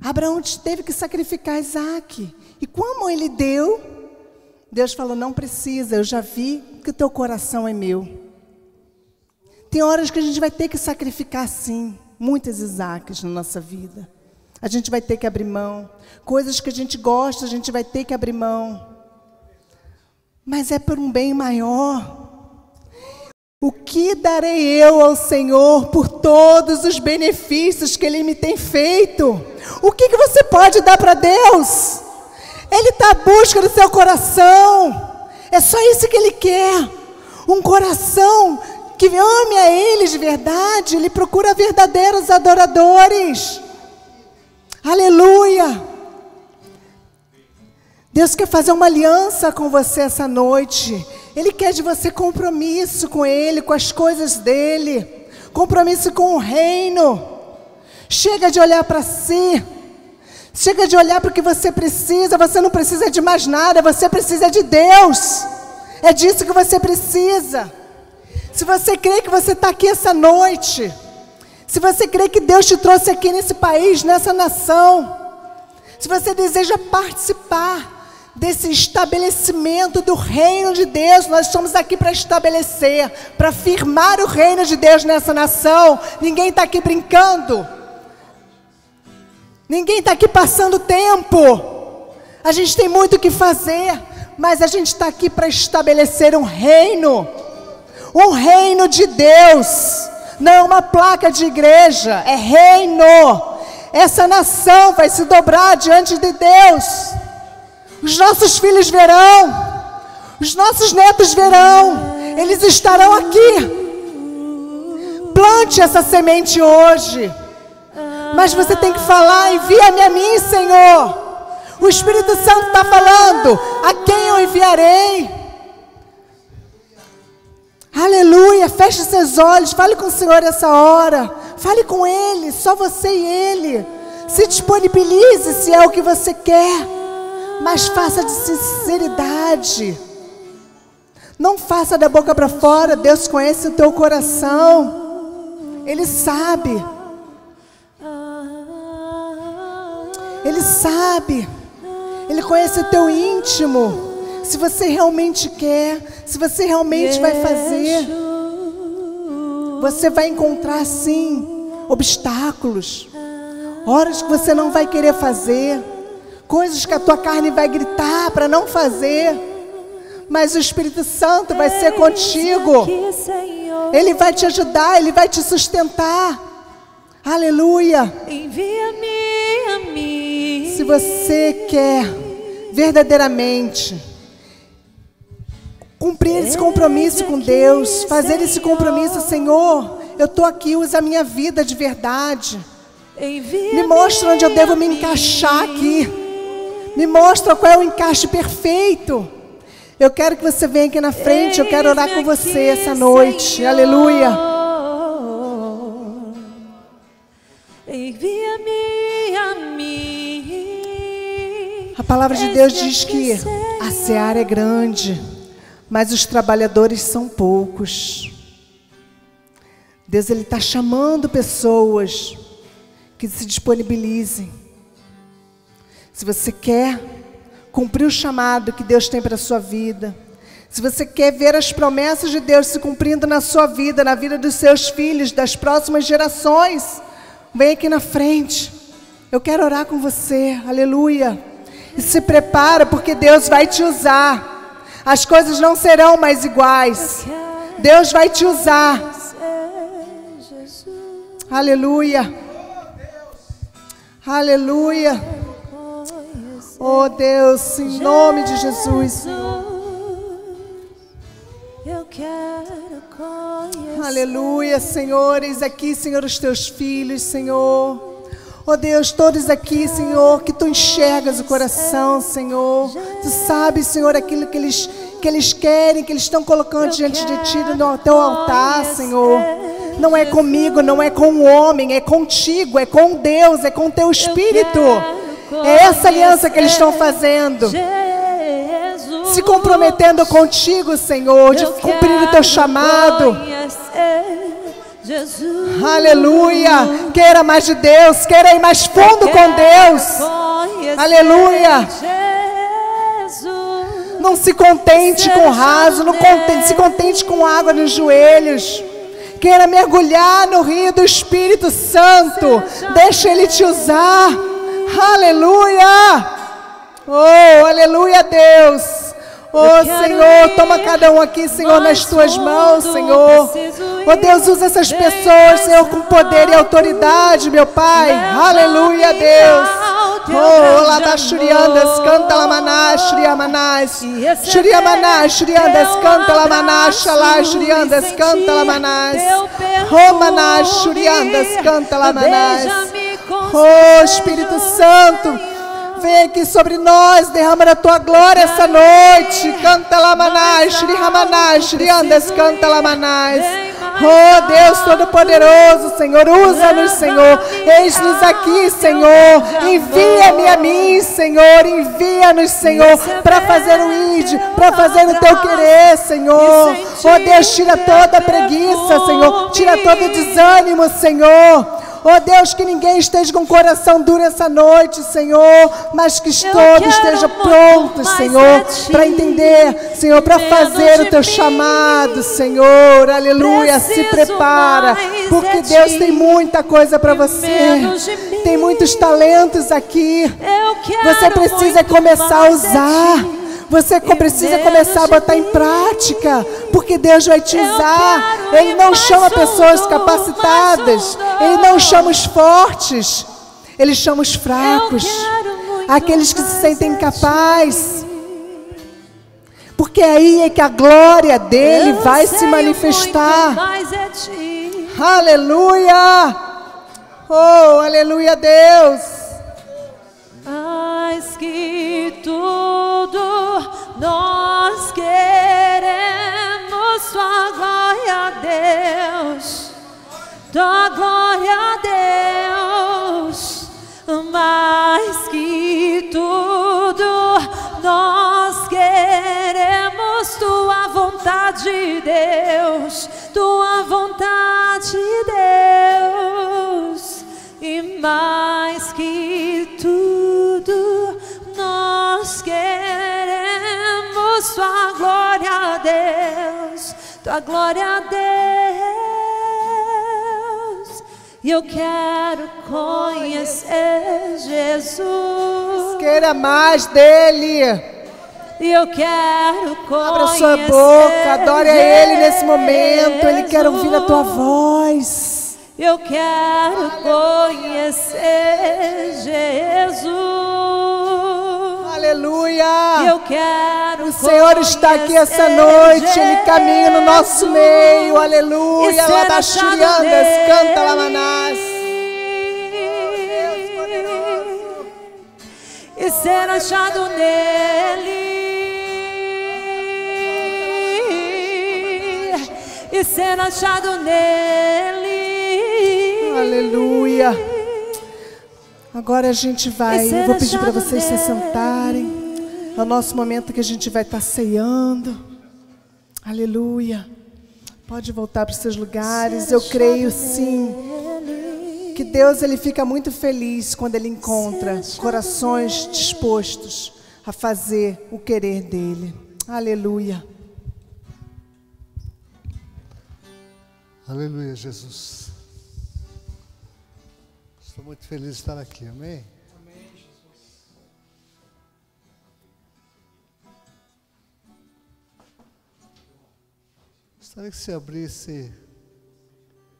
Abraão teve que sacrificar Isaque. E como ele deu Deus falou, não precisa, eu já vi que o teu coração é meu. Tem horas que a gente vai ter que sacrificar, sim, muitas Isaques na nossa vida. A gente vai ter que abrir mão. Coisas que a gente gosta, a gente vai ter que abrir mão. Mas é por um bem maior. O que darei eu ao Senhor por todos os benefícios que Ele me tem feito? O que você pode dar para Deus? Ele está à busca do seu coração. É só isso que Ele quer. Um coração que ame a Ele de verdade. Ele procura verdadeiros adoradores. Aleluia. Deus quer fazer uma aliança com você essa noite. Ele quer de você compromisso com Ele, com as coisas dEle. Compromisso com o reino. Chega de olhar para si. Chega de olhar para o que você precisa. Você não precisa de mais nada. Você precisa de Deus. É disso que você precisa. Se você crê que você está aqui essa noite. Se você crê que Deus te trouxe aqui nesse país, nessa nação. Se você deseja participar desse estabelecimento do reino de Deus, nós estamos aqui para estabelecer, para firmar o reino de Deus nessa nação. Ninguém está aqui brincando. Ninguém está aqui passando tempo. A gente tem muito o que fazer, mas a gente está aqui para estabelecer um reino de Deus. Não é uma placa de igreja, é reino. Essa nação vai se dobrar diante de Deus. Os nossos filhos verão, os nossos netos verão, eles estarão aqui. Plante essa semente hoje. Mas você tem que falar, envia-me a mim, Senhor. O Espírito Santo está falando, a quem eu enviarei? Aleluia, feche seus olhos, fale com o Senhor essa hora. Fale com Ele, só você e Ele. Se disponibilize se é o que você quer. Mas faça de sinceridade. Não faça da boca para fora. Deus conhece o teu coração. Ele sabe. Ele sabe. Ele conhece o teu íntimo. Se você realmente quer, se você realmente vai fazer, você vai encontrar sim obstáculos, horas que você não vai querer fazer, coisas que a tua carne vai gritar para não fazer, mas o Espírito Santo vai ser contigo. Ele vai te ajudar, Ele vai te sustentar. Aleluia. Envia-me a mim. Se você quer verdadeiramente cumprir esse compromisso com Deus, fazer esse compromisso, Senhor, eu estou aqui, usa a minha vida de verdade. Me mostra onde eu devo me encaixar aqui. Me mostra qual é o encaixe perfeito. Eu quero que você venha aqui na frente, eu quero orar com você essa noite. Aleluia. Envia-me a mim. A palavra de Deus diz que a seara é grande, mas os trabalhadores são poucos. Deus, Ele está chamando pessoas que se disponibilizem. Se você quer cumprir o chamado que Deus tem para a sua vida, se você quer ver as promessas de Deus se cumprindo na sua vida, na vida dos seus filhos, das próximas gerações, vem aqui na frente. Eu quero orar com você. Aleluia. E se prepara, porque Deus vai te usar. As coisas não serão mais iguais. Deus vai te usar. Aleluia. Aleluia. Oh Deus, em nome de Jesus. Eu quero conhecer. Aleluia, Senhor. Eis aqui, Senhor, os teus filhos, Senhor. Oh Deus, todos aqui, Senhor, que Tu enxergas o coração, Senhor. Tu sabes, Senhor, aquilo que eles querem, que eles estão colocando diante de Ti no Teu altar, Senhor. Não é comigo, não é com o homem, é contigo, é com Deus, é com o Teu Espírito. É essa aliança que eles estão fazendo. Se comprometendo contigo, Senhor, de cumprir o Teu chamado. Aleluia. Queira mais de Deus, queira ir mais fundo com Deus. Aleluia. Não se contente com raso, não se contente com água nos joelhos. Queira mergulhar no rio do Espírito Santo. Deixa Ele te usar. Aleluia. Oh, aleluia, Deus. Oh, Senhor, toma cada um aqui, Senhor, nas tuas mãos, Senhor. Oh, Deus, usa essas pessoas, Senhor, com poder e autoridade, meu Pai. Aleluia, Deus. Oh, Labachuriandas, canta Lamanás, Shuriamanás. Shuriamanás, Shuriandas, canta Lamanás, Shalá, Shuriandas, canta Lamanás. Oh, Manás, Shuriandas, canta Lamanás. Oh, Espírito Santo, vem aqui sobre nós, derrama a tua glória essa noite. Canta Lamanás, Shuriamanás, Shuriandas, canta Lamanás. Oh, Deus Todo-Poderoso, Senhor, usa-nos, Senhor. Eis-nos aqui, Senhor. Envia-me a mim, Senhor. Envia-nos, Senhor, para fazer o ID, para fazer o teu querer, Senhor. Oh, Deus, tira toda a preguiça, Senhor. Tira todo o desânimo, Senhor. Oh, Deus, que ninguém esteja com o coração duro essa noite, Senhor, mas que todos estejam prontos, Senhor, para entender, Senhor, para fazer o teu chamado, Senhor. Aleluia, se prepara, porque Deus tem muita coisa para você. Tem muitos talentos aqui. Você precisa começar a usar. Você precisa começar a botar em prática, porque Deus vai te usar. Ele não chama pessoas capacitadas, Ele não chama os fortes, Ele chama os fracos, aqueles que se sentem incapazes, porque aí é que a glória dele vai se manifestar. Aleluia! Oh, aleluia, Deus! Mais que tudo, nós queremos tua glória a Deus, tua glória a Deus. Mais que tudo, nós queremos tua vontade, Deus, tua vontade, Deus. E mais que tudo, nós queremos tua glória a Deus, tua glória a Deus. E eu quero conhecer Jesus. Queira mais dele. E eu quero conhecer. Abra sua boca, adore a Ele nesse momento. Ele quer ouvir a tua voz. Eu quero conhecer Jesus. Aleluia. Eu quero o Senhor está aqui essa noite. Ele caminha no nosso meio. Aleluia. Labachuriandas, canta Lamanás. E ser achado nele. E ser achado nele. Aleluia. Agora a gente vai, eu vou pedir para vocês se sentarem. É o nosso momento que a gente vai estar ceando. Aleluia. Pode voltar para os seus lugares. Eu creio sim que Deus, Ele fica muito feliz quando Ele encontra corações dispostos a fazer o querer dEle. Aleluia. Aleluia, Jesus. Estou muito feliz de estar aqui, amém? Amém, Jesus. Gostaria que você abrisse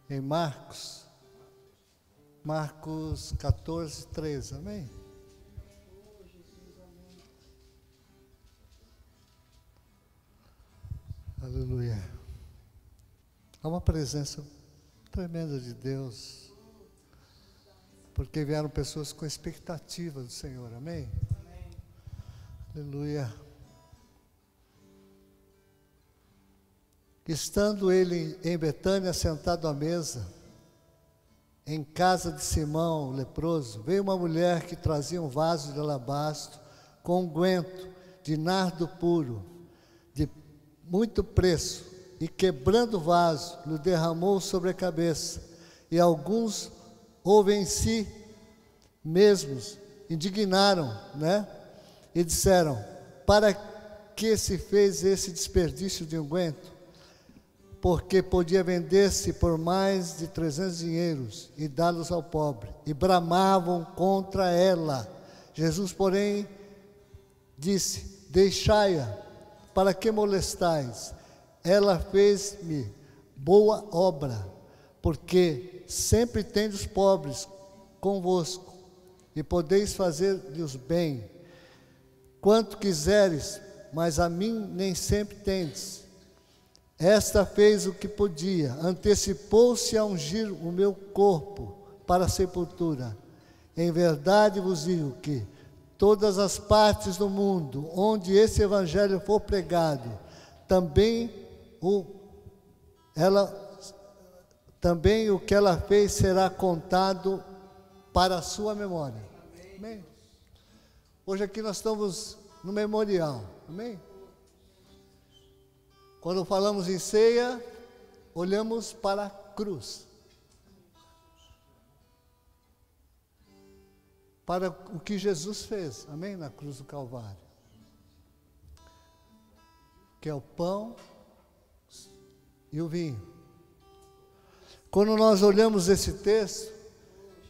em Marcos 14, 13, amém? Aleluia. Há uma presença tremenda de Deus. Porque vieram pessoas com expectativa do Senhor, amém? Amém. Aleluia. Estando ele em Betânia, sentado à mesa, em casa de Simão, o leproso, veio uma mulher que trazia um vaso de alabastro com unguento de nardo puro, de muito preço, e quebrando o vaso, lhe derramou sobre a cabeça, e alguns houve em si mesmos, indignaram, né? E disseram: para que se fez esse desperdício de unguento? Porque podia vender-se por mais de 300 dinheiros e dá-los ao pobre. E bramavam contra ela. Jesus, porém, disse: deixai-a, para que molestais? Ela fez-me boa obra, porque sempre tendes os pobres convosco, e podeis fazer-lhes bem, quanto quiseres, mas a mim nem sempre tendes. Esta fez o que podia, antecipou-se a ungir o meu corpo para a sepultura. Em verdade vos digo que todas as partes do mundo onde esse evangelho for pregado, também o que ela fez será contado para a sua memória. Amém? Hoje aqui nós estamos no memorial. Amém? Quando falamos em ceia, olhamos para a cruz. Para o que Jesus fez, amém? Na cruz do Calvário. Que é o pão e o vinho. Quando nós olhamos esse texto,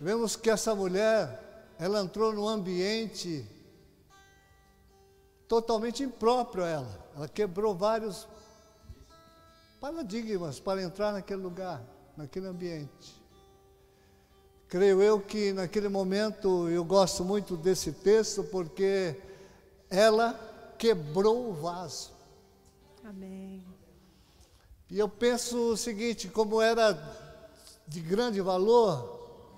vemos que essa mulher, ela entrou num ambiente totalmente impróprio a ela. Ela quebrou vários paradigmas para entrar naquele lugar, naquele ambiente. Creio eu que naquele momento, eu gosto muito desse texto, porque ela quebrou o vaso. Amém. E eu penso o seguinte, como era de grande valor,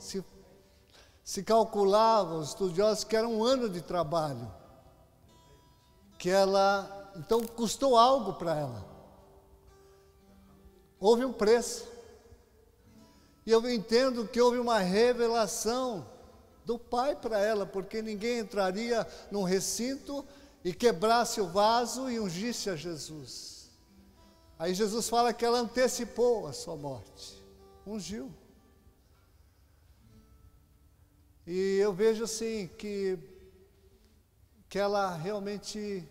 se calculava, os estudiosos, que era um ano de trabalho. Que ela, então, custou algo para ela. Houve um preço. E eu entendo que houve uma revelação do Pai para ela, porque ninguém entraria num recinto e quebrasse o vaso e ungisse a Jesus. Aí Jesus fala que ela antecipou a sua morte, ungiu. E eu vejo assim que ela realmente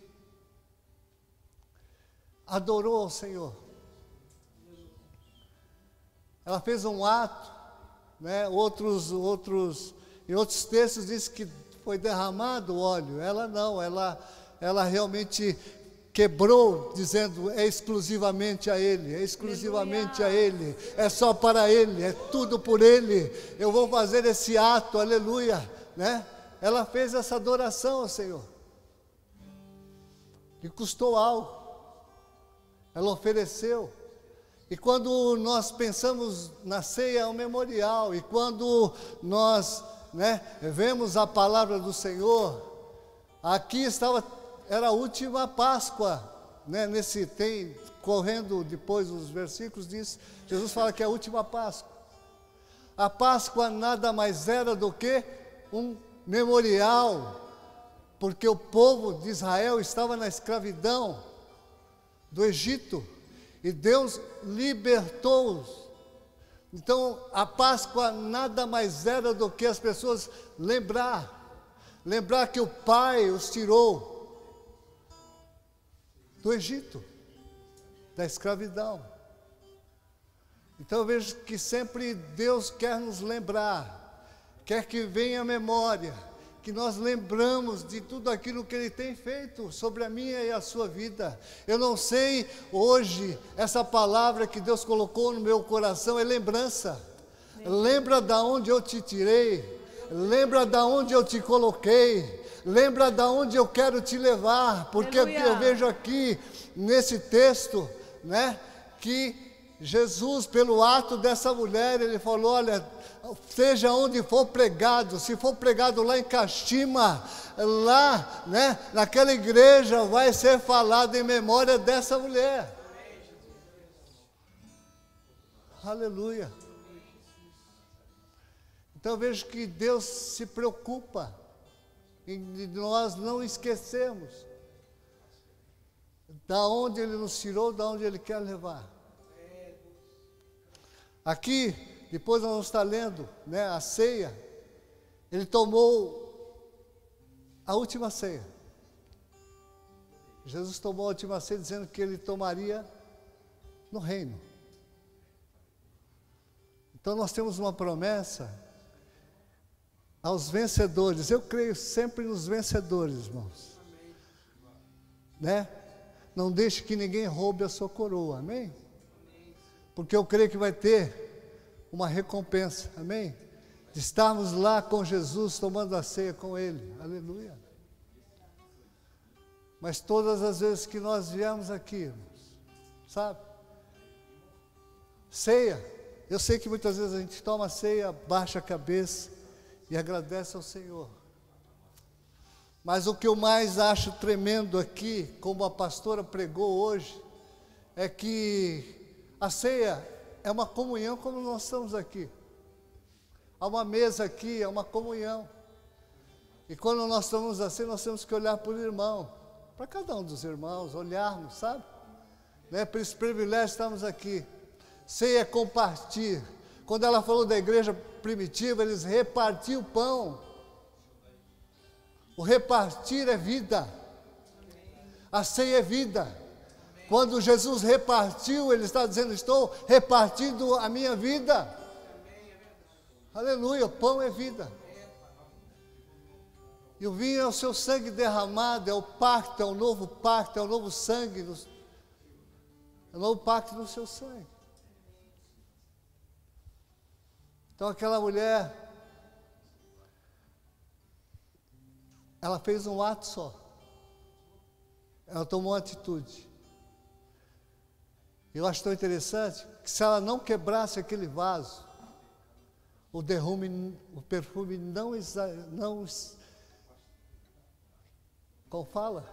adorou ao Senhor. Ela fez um ato, né? Em outros textos diz que foi derramado o óleo. Ela não, ela realmente quebrou, dizendo: é exclusivamente a Ele, é exclusivamente a Ele, é só para Ele, é tudo por Ele. Eu vou fazer esse ato, aleluia, né? Ela fez essa adoração ao Senhor. E custou algo. Ela ofereceu. E quando nós pensamos na ceia, é um memorial. E quando nós, vemos a palavra do Senhor, aqui era a última Páscoa, correndo depois os versículos, Jesus fala que é a última Páscoa. A Páscoa nada mais era do que um memorial, porque o povo de Israel estava na escravidão do Egito. E Deus libertou-os. Então, a Páscoa nada mais era do que as pessoas lembrar que o Pai os tirou do Egito, da escravidão. Então, eu vejo que sempre Deus quer nos lembrar, quer que venha a memória, que nós lembramos de tudo aquilo que Ele tem feito sobre a minha e a sua vida. Eu não sei hoje, essa palavra que Deus colocou no meu coração é lembrança. Lembra da onde eu te tirei, lembra da onde eu te coloquei, lembra da onde eu quero te levar, porque eu vejo aqui nesse texto, que Jesus, pelo ato dessa mulher, Ele falou: olha, seja onde for pregado, se for pregado lá em Caxima, lá, naquela igreja, vai ser falado em memória dessa mulher. Aleluia. Então eu vejo que Deus se preocupa em nós não esquecermos da onde Ele nos tirou, da onde Ele quer levar. Aqui, depois nós vamos estar lendo, a ceia. Ele tomou a última ceia. Jesus tomou a última ceia dizendo que ele tomaria no reino. Então nós temos uma promessa aos vencedores. Eu creio sempre nos vencedores, irmãos. Né? Não deixe que ninguém roube a sua coroa, amém? Porque eu creio que vai ter uma recompensa, amém? De estarmos lá com Jesus, tomando a ceia com Ele, aleluia. Mas todas as vezes que nós viemos aqui, irmãos, sabe? Ceia, eu sei que muitas vezes a gente toma ceia, baixa a cabeça e agradece ao Senhor. Mas o que eu mais acho tremendo aqui, como a pastora pregou hoje, é que a ceia é uma comunhão como nós estamos aqui. Há uma mesa aqui, é uma comunhão. E quando nós estamos assim, nós temos que olhar para o irmão, para cada um dos irmãos, olharmos, sabe? Né? Por esse privilégio estamos aqui. Ceia é compartilhar. Quando ela falou da igreja primitiva, eles repartiam o pão. O repartir é vida. A ceia é vida. Quando Jesus repartiu, Ele está dizendo, estou repartindo a minha vida. Aleluia, o pão é vida. E o vinho é o seu sangue derramado, é o pacto, é o novo pacto, é o novo sangue, é o novo pacto no seu sangue. Então aquela mulher, ela fez um ato só. Ela tomou uma atitude. Eu acho tão interessante que se ela não quebrasse aquele vaso, o perfume não como fala?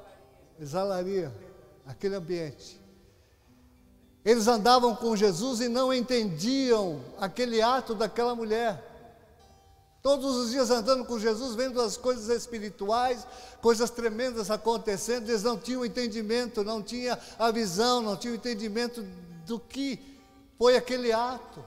Exalaria aquele ambiente. Eles andavam com Jesus e não entendiam aquele ato daquela mulher. Todos os dias andando com Jesus, vendo as coisas espirituais, coisas tremendas acontecendo, eles não tinham entendimento, não tinham a visão, não tinham entendimento do que foi aquele ato.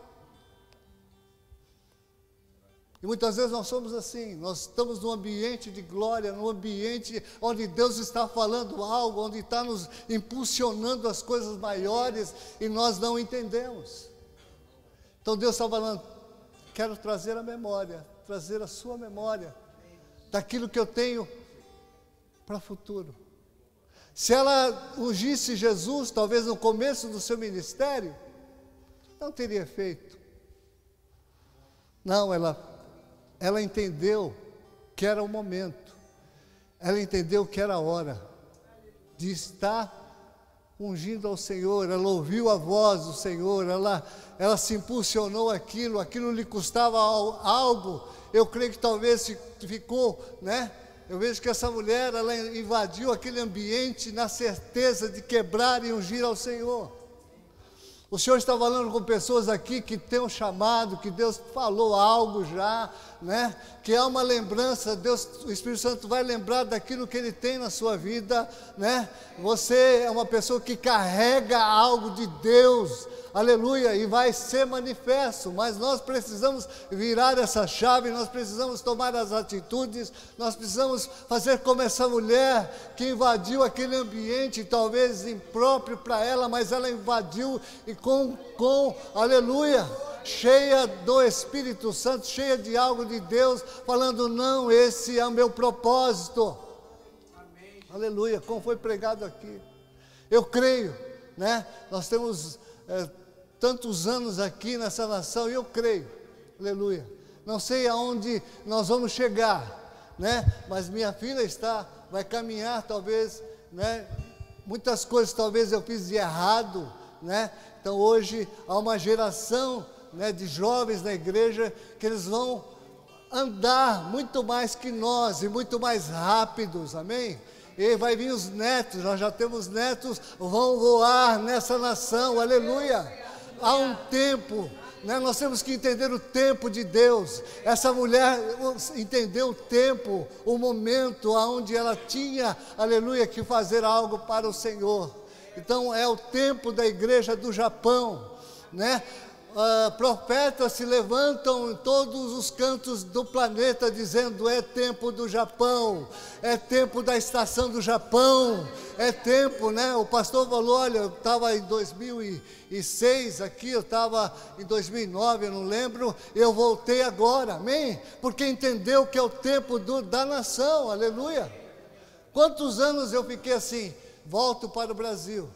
E muitas vezes nós somos assim, nós estamos num ambiente de glória, num ambiente onde Deus está falando algo, onde está nos impulsionando as coisas maiores e nós não entendemos. Então Deus está falando, quero trazer a memória, trazer a sua memória daquilo que eu tenho para o futuro. Se ela ungisse Jesus, talvez no começo do seu ministério, não teria feito. Não, ela entendeu que era o momento, ela entendeu que era a hora de estar ungindo ao Senhor. Ela ouviu a voz do Senhor, ela se impulsionou aquilo lhe custava algo. Eu creio que talvez ficou, né? Eu vejo que essa mulher, ela invadiu aquele ambiente na certeza de quebrar e ungir ao Senhor. O Senhor está falando com pessoas aqui que têm um chamado, que Deus falou algo já, né? Que há uma lembrança, o Espírito Santo vai lembrar daquilo que Ele tem na sua vida, né? Você é uma pessoa que carrega algo de Deus, aleluia, e vai ser manifesto, mas nós precisamos virar essa chave, nós precisamos tomar as atitudes, nós precisamos fazer como essa mulher que invadiu aquele ambiente, talvez impróprio para ela, mas ela invadiu e aleluia, cheia do Espírito Santo, cheia de algo de Deus, falando, não, esse é o meu propósito. Amém. Aleluia, como foi pregado aqui. Eu creio, né? Nós temos tantos anos aqui nessa nação, e eu creio, aleluia. Não sei aonde nós vamos chegar, né? Mas minha filha vai caminhar talvez, né? Muitas coisas talvez eu fiz de errado, né? Então hoje há uma geração, né, de jovens na igreja que eles vão andar muito mais que nós e muito mais rápidos, amém? E vai vir os netos, nós já temos netos, vão voar nessa nação, aleluia. Há um tempo, né, nós temos que entender o tempo de Deus. Essa mulher entendeu o tempo, o momento onde ela tinha, aleluia, que fazer algo para o Senhor. Então é o tempo da igreja do Japão, né? profetas se levantam em todos os cantos do planeta dizendo: é tempo do Japão, é tempo da estação do Japão, é tempo, né? O pastor falou: olha, eu estava em 2006 aqui, eu estava em 2009, eu não lembro, eu voltei agora, amém? Porque entendeu que é o tempo da nação, aleluia. Quantos anos eu fiquei assim, volto para o Brasil,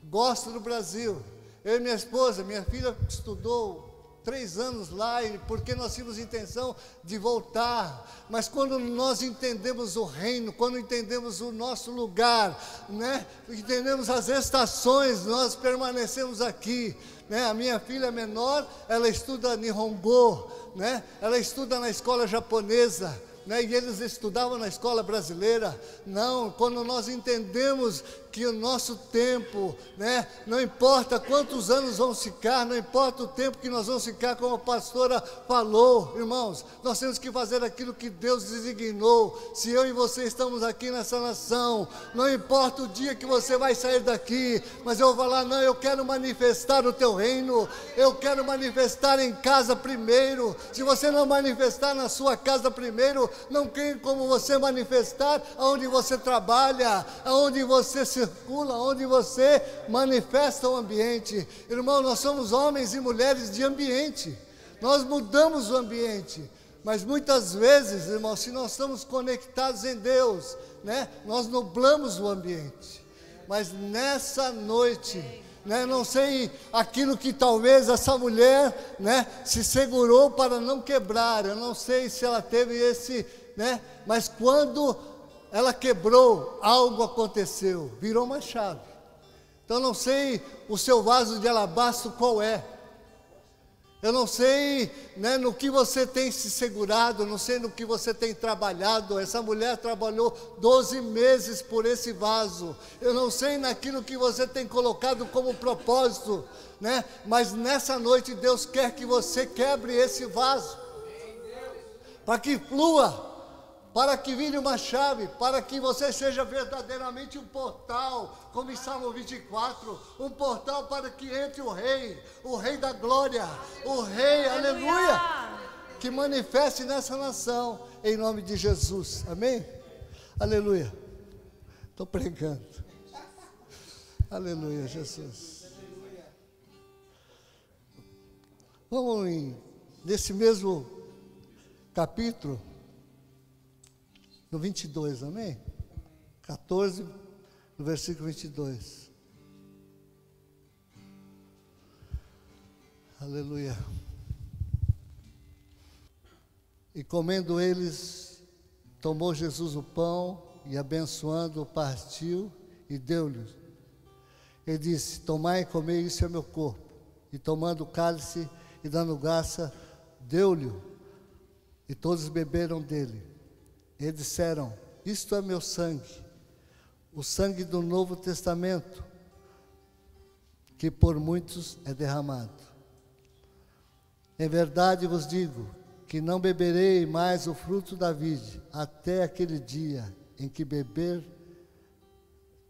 gosto do Brasil. Eu e minha esposa, minha filha estudou 3 anos lá, porque nós tínhamos intenção de voltar. Mas quando nós entendemos o reino, quando entendemos o nosso lugar, né? Entendemos as estações, nós permanecemos aqui. Né? A minha filha menor, ela estuda Nihongo, né? Ela estuda na escola japonesa. Né? E eles estudavam na escola brasileira. Não, quando nós entendemos que o nosso tempo, né, não importa quantos anos vamos ficar, não importa o tempo que nós vamos ficar, como a pastora falou, irmãos, nós temos que fazer aquilo que Deus designou. Se eu e você estamos aqui nessa nação, não importa o dia que você vai sair daqui, mas eu vou falar: não, eu quero manifestar o teu reino, eu quero manifestar em casa primeiro. Se você não manifestar na sua casa primeiro, não tem como você manifestar aonde você trabalha, aonde você circula, onde você manifesta o ambiente. Irmão, nós somos homens e mulheres de ambiente, nós mudamos o ambiente, mas muitas vezes, irmão, se nós estamos conectados em Deus, né, nós nublamos o ambiente. Mas nessa noite, né, não sei aquilo que talvez essa mulher, né, se segurou para não quebrar, eu não sei se ela teve esse, né, mas quando ela quebrou, algo aconteceu, virou uma chave. Então não sei o seu vaso de alabastro qual é. Eu não sei, né, no que você tem se segurado, não sei no que você tem trabalhado. Essa mulher trabalhou 12 meses por esse vaso. Eu não sei naquilo que você tem colocado como propósito, né? Mas nessa noite Deus quer que você quebre esse vaso, para que flua, para que vire uma chave, para que você seja verdadeiramente um portal, como em Salmo 24, um portal para que entre o Rei da glória, o Rei, aleluia, que manifeste nessa nação, em nome de Jesus, amém? Aleluia, estou pregando, aleluia, Jesus. Vamos nesse mesmo capítulo, no 22, amém? 14, no versículo 22. Aleluia. E comendo eles, tomou Jesus o pão e abençoando, partiu e deu-lhes. Ele disse: tomai e comei, isso é meu corpo. E tomando o cálice e dando graça, deu-lhe, e todos beberam dele. E disseram: isto é meu sangue, o sangue do Novo Testamento, que por muitos é derramado. Em verdade vos digo, que não beberei mais o fruto da vide, até aquele dia em que beber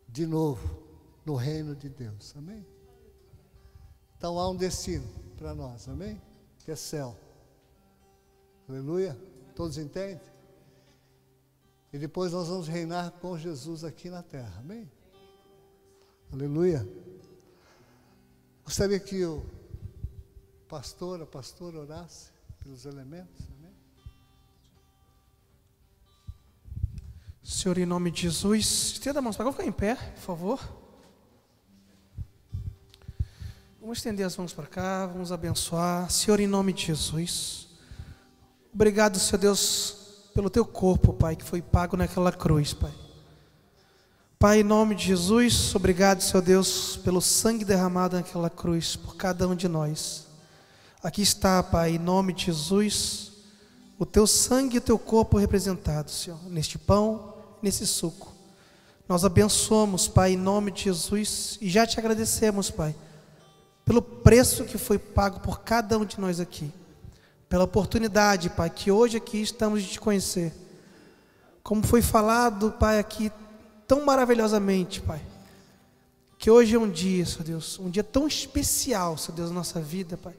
de novo no reino de Deus, amém? Então há um destino para nós, amém? Que é céu, aleluia, todos entendem? E depois nós vamos reinar com Jesus aqui na terra, amém? Aleluia. Gostaria que a pastora orasse pelos elementos, amém? Senhor, em nome de Jesus, estenda a mão para cá, vamos ficar em pé, por favor. Vamos estender as mãos para cá, vamos abençoar. Senhor, em nome de Jesus, obrigado, Senhor Deus, pelo teu corpo, Pai, que foi pago naquela cruz, Pai. Pai, em nome de Jesus, obrigado, Senhor Deus, pelo sangue derramado naquela cruz, por cada um de nós. Aqui está, Pai, em nome de Jesus, o teu sangue e o teu corpo representado, Senhor, neste pão, nesse suco. Nós abençoamos, Pai, em nome de Jesus, e já te agradecemos, Pai, pelo preço que foi pago por cada um de nós aqui. Pela oportunidade, Pai, que hoje aqui estamos de te conhecer. Como foi falado, Pai, aqui tão maravilhosamente, Pai, que hoje é um dia, Senhor Deus, um dia tão especial, Senhor Deus, na nossa vida, Pai,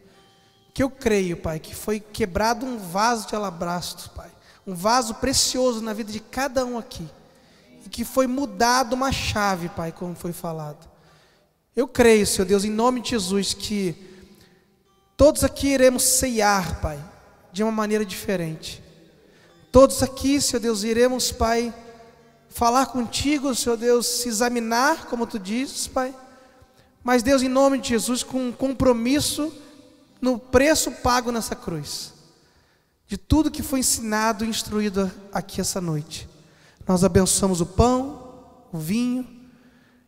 que eu creio, Pai, que foi quebrado um vaso de alabastro, Pai, um vaso precioso na vida de cada um aqui, e que foi mudado uma chave, Pai, como foi falado. Eu creio, Senhor Deus, em nome de Jesus, que todos aqui iremos ceiar, Pai, de uma maneira diferente. Todos aqui, Senhor Deus, iremos, Pai, falar contigo, Senhor Deus, se examinar, como tu dizes, Pai. Mas, Deus, em nome de Jesus, com um compromisso no preço pago nessa cruz, de tudo que foi ensinado e instruído aqui essa noite. Nós abençoamos o pão, o vinho,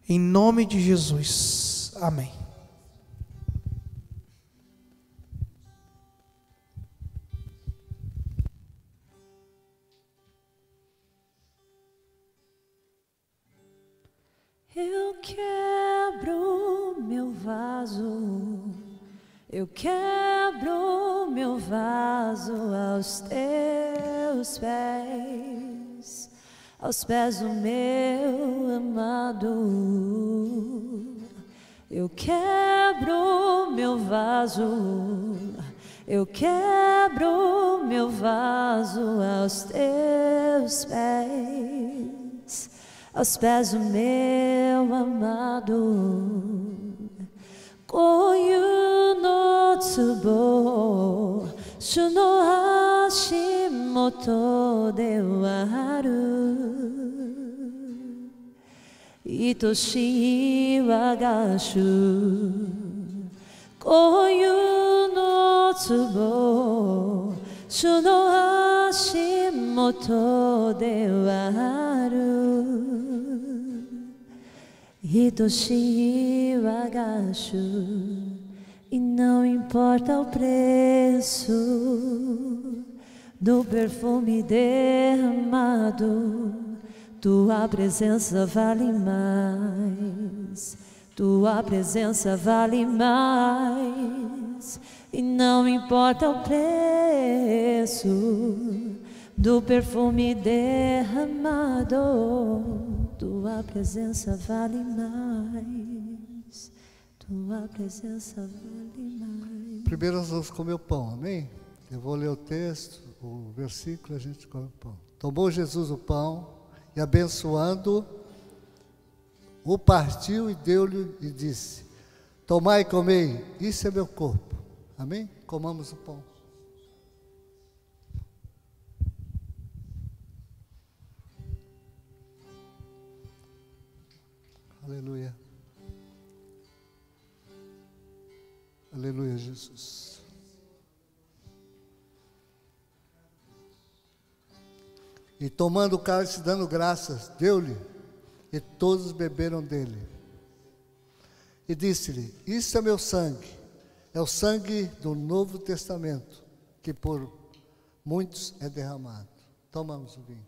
em nome de Jesus. Amém. Eu quebro meu vaso, eu quebro meu vaso aos teus pés do meu amado. Eu quebro meu vaso, eu quebro meu vaso aos teus pés do meu amado. Koyu no tsubo shuno hashimoto de waru itoshii waga shu. Koyu no tsubo shuno hashimoto de waru itoshii waga shu. E não importa o preço do perfume derramado, tua presença vale mais, tua presença vale mais. E não importa o preço do perfume derramado, tua presença vale mais, tua presença vale mais. Primeiro nós vamos comer o pão, amém? Eu vou ler o texto, o versículo, a gente come o pão. Tomou Jesus o pão e, abençoando, o partiu e deu-lhe e disse: tomai e comei, isso é meu corpo. Amém? Comamos o pão. Aleluia. Aleluia, Jesus. E tomando o cálice, dando graças, deu-lhe, e todos beberam dele. E disse-lhe: isso é meu sangue, é o sangue do Novo Testamento, que por muitos é derramado. Tomamos o vinho.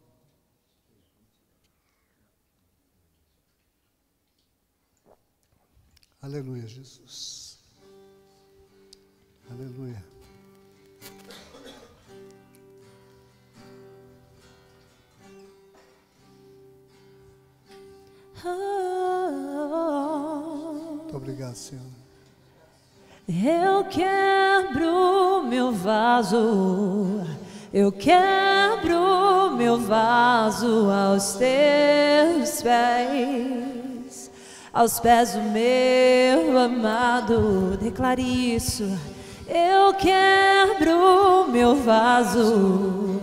Aleluia, Jesus. Aleluia. Muito obrigado, Senhor. Eu quebro meu vaso, eu quebro meu vaso aos teus pés do meu amado. Declare isso. Eu quebro meu vaso,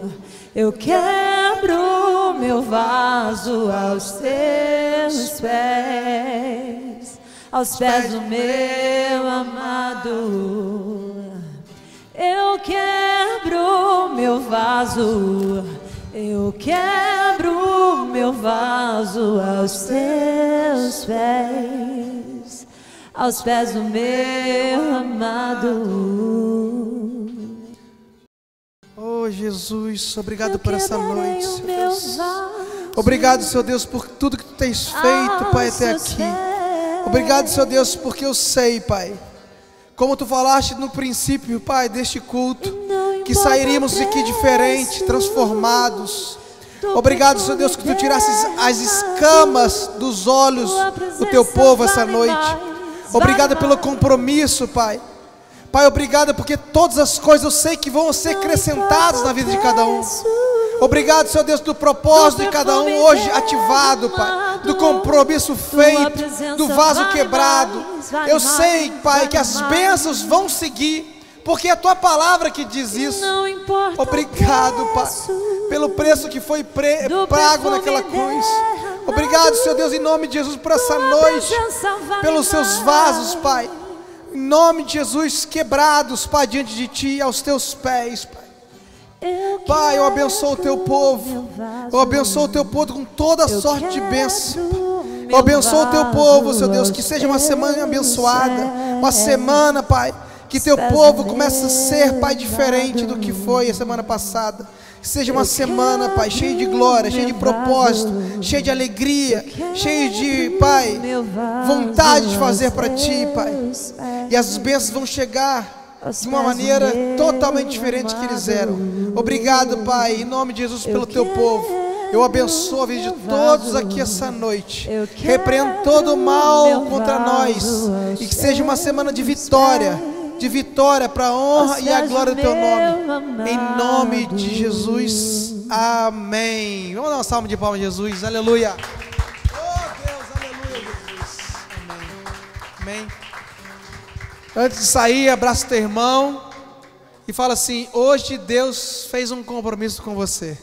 eu quebro meu vaso aos teus pés do meu amado. Eu quebro meu vaso, eu quebro meu vaso aos pés do meu amado. Oh Jesus, obrigado por essa noite, Senhor Deus. Obrigado, Senhor Deus, por tudo que tu tens feito, Pai, até aqui. Obrigado, Senhor Deus, porque eu sei, Pai, como tu falaste no princípio, Pai, deste culto, que sairíamos daqui diferentes, transformados. Obrigado, Senhor Deus, que tu tirasses as escamas dos olhos do teu povo essa noite. Obrigado pelo compromisso, Pai, Pai, obrigado porque todas as coisas eu sei que vão ser acrescentadas na vida de cada um. Obrigado, Senhor Deus, do propósito de cada um hoje ativado, Pai, do compromisso feito, do vaso quebrado. Eu sei, Pai, que as bênçãos vão seguir, porque é a Tua palavra que diz isso. Obrigado, Pai, pelo preço que foi pago naquela cruz. Obrigado, Senhor Deus, em nome de Jesus, por essa noite, pelos Seus vasos, Pai. Em nome de Jesus, quebrados, Pai, diante de Ti, aos Teus pés, Pai. Pai, eu abençoo o Teu povo. Eu abençoo o Teu povo com toda sorte de bênção. Eu abençoo o Teu povo, Senhor Deus, que seja uma semana abençoada. Uma semana, Pai, que Teu povo comece a ser, Pai, diferente do que foi a semana passada. Que seja uma semana, Pai, cheia de glória, cheia de propósito, cheia de alegria, cheia de, Pai, vontade de fazer para Ti, Pai. E as bênçãos vão chegar de uma maneira totalmente diferente que eles eram. Obrigado, Pai, em nome de Jesus, pelo Teu povo. Eu abençoo a vida de todos aqui essa noite. Repreendo todo o mal contra nós. E que seja uma semana de vitória para a honra e a glória do Teu nome. Em nome de Jesus. Amém. Vamos dar uma salva de palmas a Jesus. Aleluia. Oh Deus, aleluia, Jesus. Amém. Amém. Antes de sair, abraça o teu irmão e fala assim: hoje Deus fez um compromisso com você.